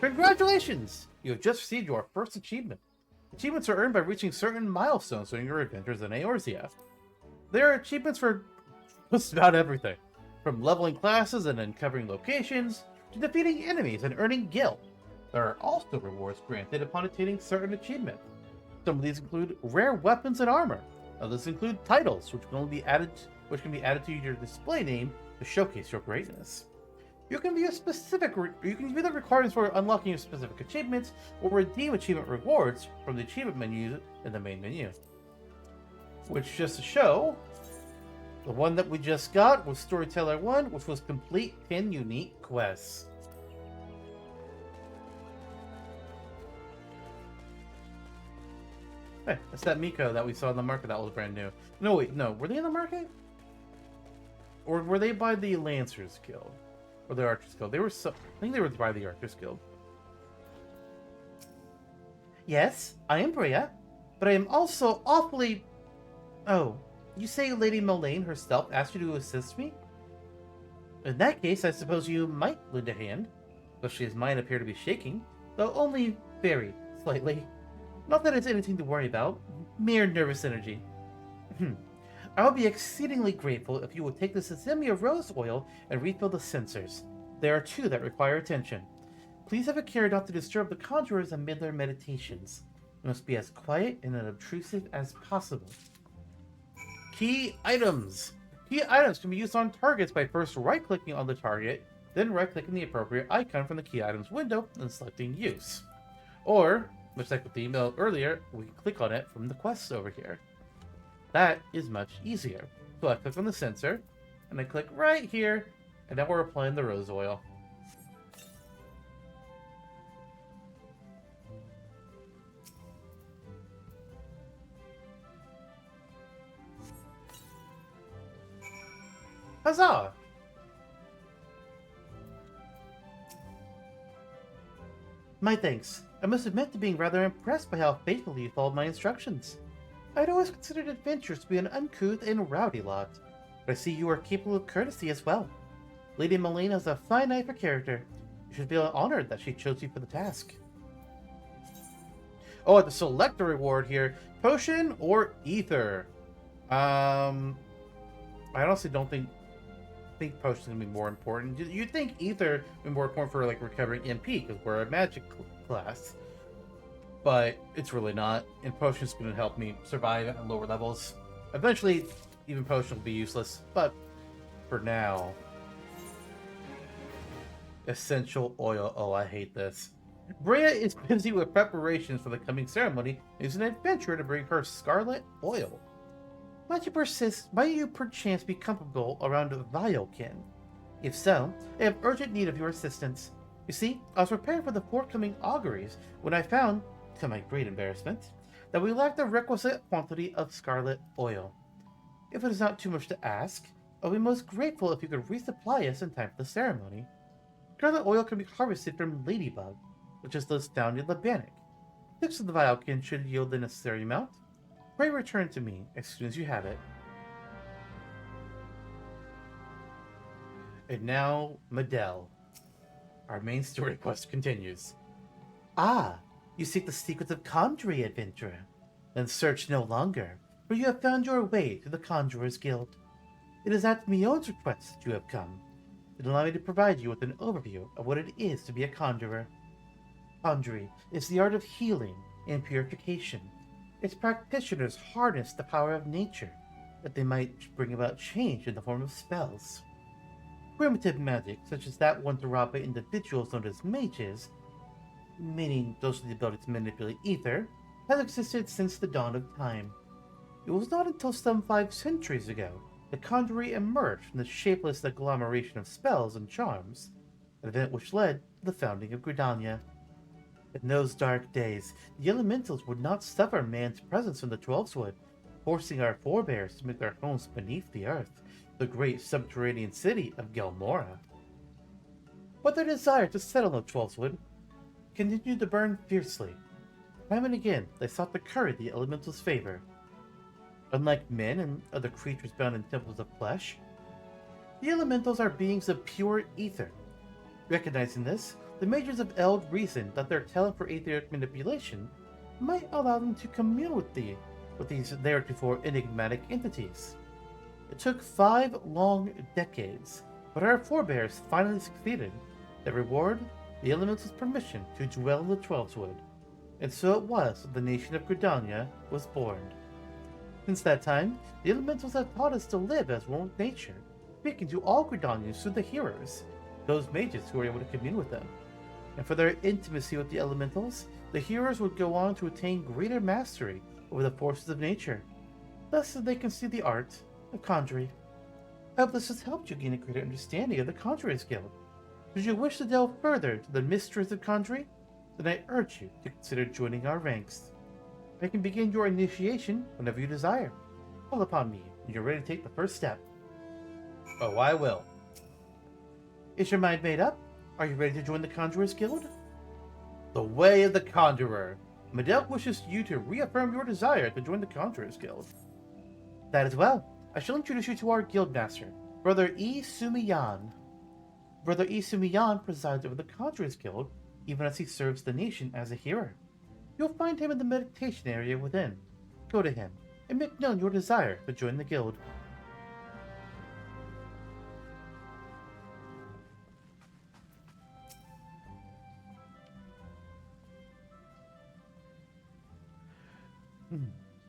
Congratulations! You have just received your first achievement. Achievements are earned by reaching certain milestones during your adventures in Eorzea. There are achievements for just about everything, from leveling classes and uncovering locations, to defeating enemies and earning gil. There are also rewards granted upon attaining certain achievements. Some of these include rare weapons and armor. Others include titles, which can be added to your display name to showcase your greatness. You can view the requirements for unlocking your specific achievements, or redeem achievement rewards from the achievement menu in the main menu. Which, just to show, the one that we just got was Storyteller 1, which was complete 10 unique quests. Hey, that's that Miko that we saw in the market that was brand new. No, wait, no. Were they in the market? Or were they by the Lancers Guild? Or the Archers Guild? I think they were by the Archers Guild. Yes, I am Brea, but I am also awfully... Oh, you say Lady Molayne herself asked you to assist me? In that case, I suppose you might lend a hand, especially as mine appear to be shaking, though only very slightly. Not that it's anything to worry about, mere nervous energy. I would be exceedingly grateful if you would take this Azemia rose oil and refill the censers. There are two that require attention. Please have a care not to disturb the conjurers amid their meditations. You must be as quiet and unobtrusive as possible. Key items. Key items can be used on targets by first right-clicking on the target, then right-clicking the appropriate icon from the key items window and selecting use. Or, much like with the email earlier, we can click on it from the quests over here. That is much easier. So I click on the sensor, and I click right here, and now we're applying the rose oil. Huzzah! My thanks. I must admit to being rather impressed by how faithfully you followed my instructions. I'd always considered adventurers to be an uncouth and rowdy lot, but I see you are capable of courtesy as well. Lady Molayne has a fine eye for character. You should feel honored that she chose you for the task. Oh, I have to select a reward here. Potion or ether? I honestly don't think potion's gonna be more important. You'd think ether would be more important for like recovering MP because we're a magic class, but it's really not. And potion's gonna help me survive at lower levels. Eventually, even potion will be useless, but for now, essential oil. Oh, I hate this. Brea is busy with preparations for the coming ceremony and is an adventurer to bring her scarlet oil. Might you perchance be comfortable around Viokin? If so, I have urgent need of your assistance. You see, I was preparing for the forthcoming auguries when I found, to my great embarrassment, that we lacked the requisite quantity of scarlet oil. If it is not too much to ask, I'll be most grateful if you could resupply us in time for the ceremony. Scarlet oil can be harvested from ladybug, which is those found in the bannock. 6 of the Viokin should yield the necessary amount. Pray return to me as soon as you have it. And now, Medell. Our main story quest continues. Ah, you seek the secrets of Condry, adventurer. Then search no longer. for you have found your way to the Conjurer's Guild. It is at Mion's request that you have come. It allows me to provide you with an overview of what it is to be a conjurer. Conjuring is the art of healing and purification. Its practitioners harness the power of nature, that they might bring about change in the form of spells. Primitive magic, such as that once wrought by individuals known as mages, meaning those with the ability to manipulate ether, has existed since the dawn of time. It was not until some 5 centuries ago that conjuring emerged from the shapeless agglomeration of spells and charms, an event which led to the founding of Gridania. In those dark days, the elementals would not suffer man's presence in the Twelveswood, forcing our forebears to make their homes beneath the earth, the great subterranean city of Gelmora. But their desire to settle in the Twelveswood continued to burn fiercely. Time and again, they sought to curry the elementals' favor. Unlike men and other creatures bound in temples of flesh, the elementals are beings of pure ether. Recognizing this, the mages of Eld reasoned that their talent for etheric manipulation might allow them to commune with these theretofore enigmatic entities. It took 5 long decades, but our forebears finally succeeded. Their reward, the elementals' permission to dwell in the Twelveswood, and so it was that the nation of Gridania was born. Since that time, the elementals have taught us to live as one with nature, speaking to all Gridanians through the hearers, those mages who were able to commune with them. And for their intimacy with the elementals, the hearers would go on to attain greater mastery over the forces of nature, thus they can see the art of conjuring. I hope this has helped you gain a greater understanding of the Conjurer's Guild. Should you wish to delve further into the mysteries of conjuring, then I urge you to consider joining our ranks. I can begin your initiation whenever you desire. Call upon me when you're ready to take the first step. Oh, I will. Is your mind made up? Are you ready to join the Conjurer's Guild? The Way of the Conjurer. Medel wishes you to reaffirm your desire to join the Conjurer's Guild. That as well. I shall introduce you to our guildmaster, Brother E. Sumiyan. Brother E. Sumiyan presides over the Conjurer's Guild, even as he serves the nation as a healer. You'll find him in the meditation area within. Go to him, and make known your desire to join the guild.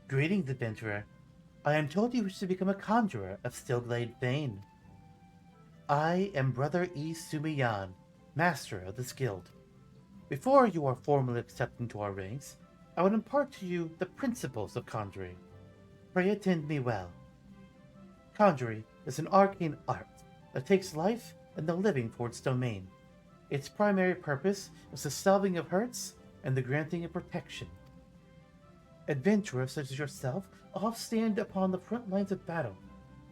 Greetings, adventurer. I am told you wish to become a conjurer of Stillglade fame. I am Brother E. Sumiyan, master of this guild. Before you are formally accepted into our ranks, I would impart to you the principles of conjuring. Pray attend me well. Conjuring is an arcane art that takes life and the living for its domain. Its primary purpose is the salving of hurts and the granting of protection. Adventurers such as yourself often stand upon the front lines of battle.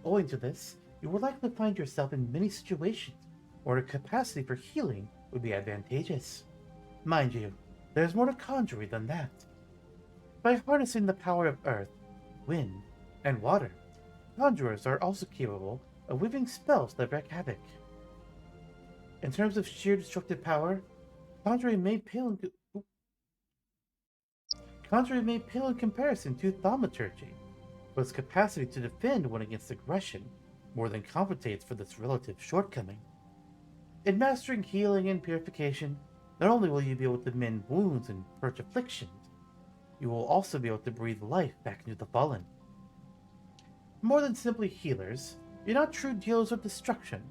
Owing to this, you will likely find yourself in many situations where a capacity for healing would be advantageous. Mind you, there is more to conjuring than that. By harnessing the power of earth, wind, and water, conjurers are also capable of weaving spells that wreak havoc. In terms of sheer destructive power, conjuring may pale in comparison to thaumaturgy, but its capacity to defend one against aggression more than compensates for this relative shortcoming. In mastering healing and purification, not only will you be able to mend wounds and purge afflictions, you will also be able to breathe life back into the fallen. More than simply healers, you're not true dealers of destruction.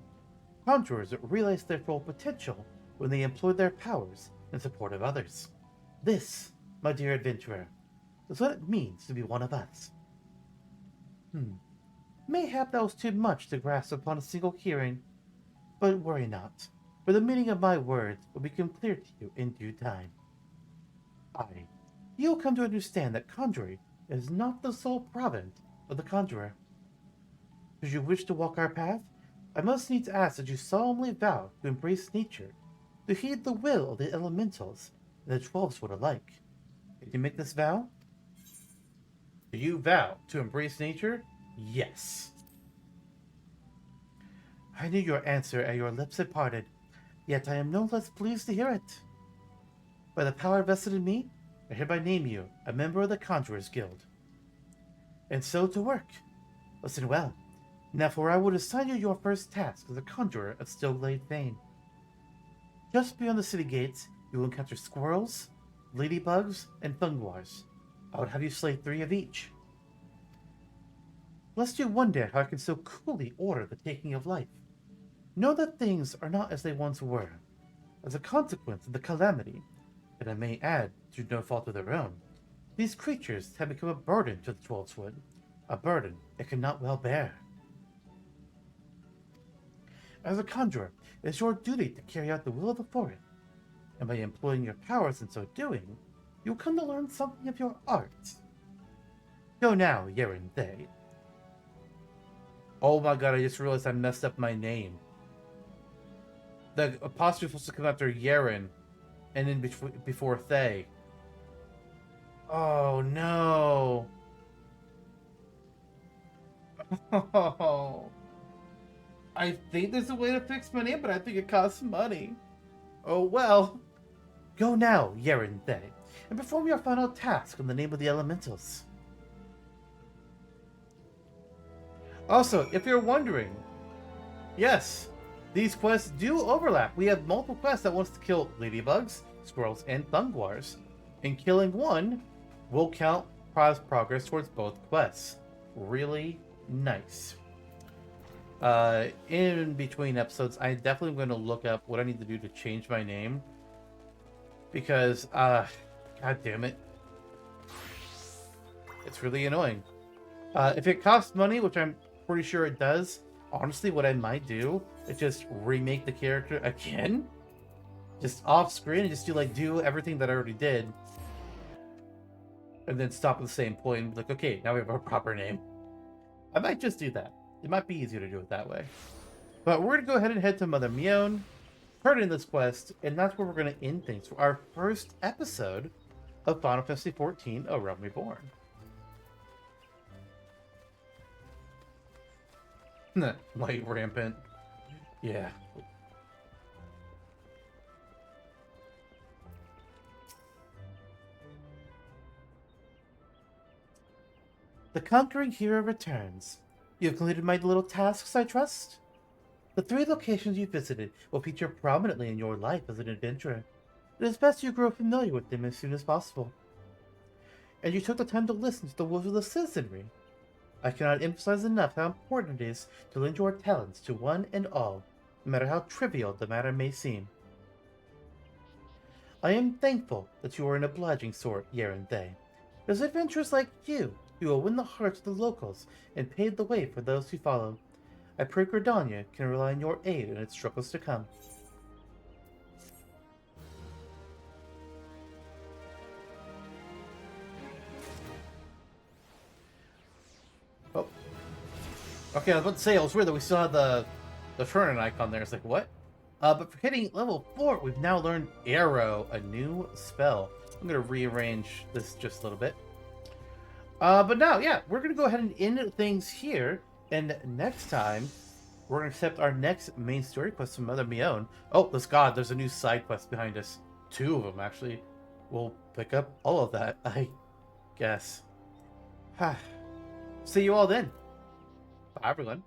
Conjurers realize their full potential when they employ their powers in support of others. This, my dear adventurer, is what it means to be one of us. Mayhap that was too much to grasp upon a single hearing, but worry not, for the meaning of my words will become clear to you in due time. You will come to understand that conjuring is not the sole province of the conjurer. Should you wish to walk our path, I must needs ask that you solemnly vow to embrace nature, to heed the will of the elementals and the Twelveswood alike. Can you make this vow? Do you vow to embrace nature? Yes. I knew your answer ere your lips had parted, yet I am no less pleased to hear it. By the power vested in me, I hereby name you a member of the Conjurer's Guild. and so to work. Listen well. Now for I would assign you your first task as a conjurer of Still-Glade fame. Just beyond the city gates, you will encounter squirrels, ladybugs, and thungwars. I would have you slay 3 of each. Lest you wonder how I can so coolly order the taking of life, know that things are not as they once were. As a consequence of the calamity, and I may add, through no fault of their own, these creatures have become a burden to the 12's a burden it cannot well bear. As a conjurer, it is your duty to carry out the will of the forest, and by employing your powers in so doing, you will come to learn something of your art. Go now, Yeren Thay. Oh my god, I just realized I messed up my name. The apostrophe was supposed to come after Yeren, and then before Thay. Oh no. Oh. I think there's a way to fix my name, but I think it costs money. Oh well. Go now, Yeren Thay, and perform your final task in the name of the elementals. Also, if you're wondering, yes, these quests do overlap. We have multiple quests that wants to kill ladybugs, squirrels, and thungwars, and killing one will count progress towards both quests. Really nice. In between episodes, I definitely am going to look up what I need to do to change my name, because, god damn it, it's really annoying. If it costs money, which I'm pretty sure it does, honestly, what I might do is just remake the character again, just off screen, and just do everything that I already did, and then stop at the same point and be like, okay, now we have our proper name. I might just do that. It might be easier to do it that way. But we're going to go ahead and head to Mother Mion, turn in this quest, and that's where we're going to end things for our first episode of Final Fantasy XIV: A Realm Reborn. Light rampant. Yeah. The conquering hero returns. You have completed my little tasks, I trust? The 3 locations you visited will feature prominently in your life as an adventurer. It is best you grow familiar with them as soon as possible. And you took the time to listen to the words of the citizenry. I cannot emphasize enough how important it is to lend your talents to one and all, no matter how trivial the matter may seem. I am thankful that you are an obliging sort, Yeren Thay. It is adventurers like you who will win the hearts of the locals and pave the way for those who follow. I pray Gridania can rely on your aid in its struggles to come. Oh. Okay, I was about to say, it was weird that we still had the Fernan icon there. It's like, what? But for hitting level 4, we've now learned Arrow, a new spell. I'm going to rearrange this just a little bit. But now, yeah, we're going to go ahead and end things here. And next time, we're going to accept our next main story quest from Mother Mion. Oh, God, there's a new side quest behind us. 2 of them, actually. We'll pick up all of that, I guess. See you all then. Bye, everyone.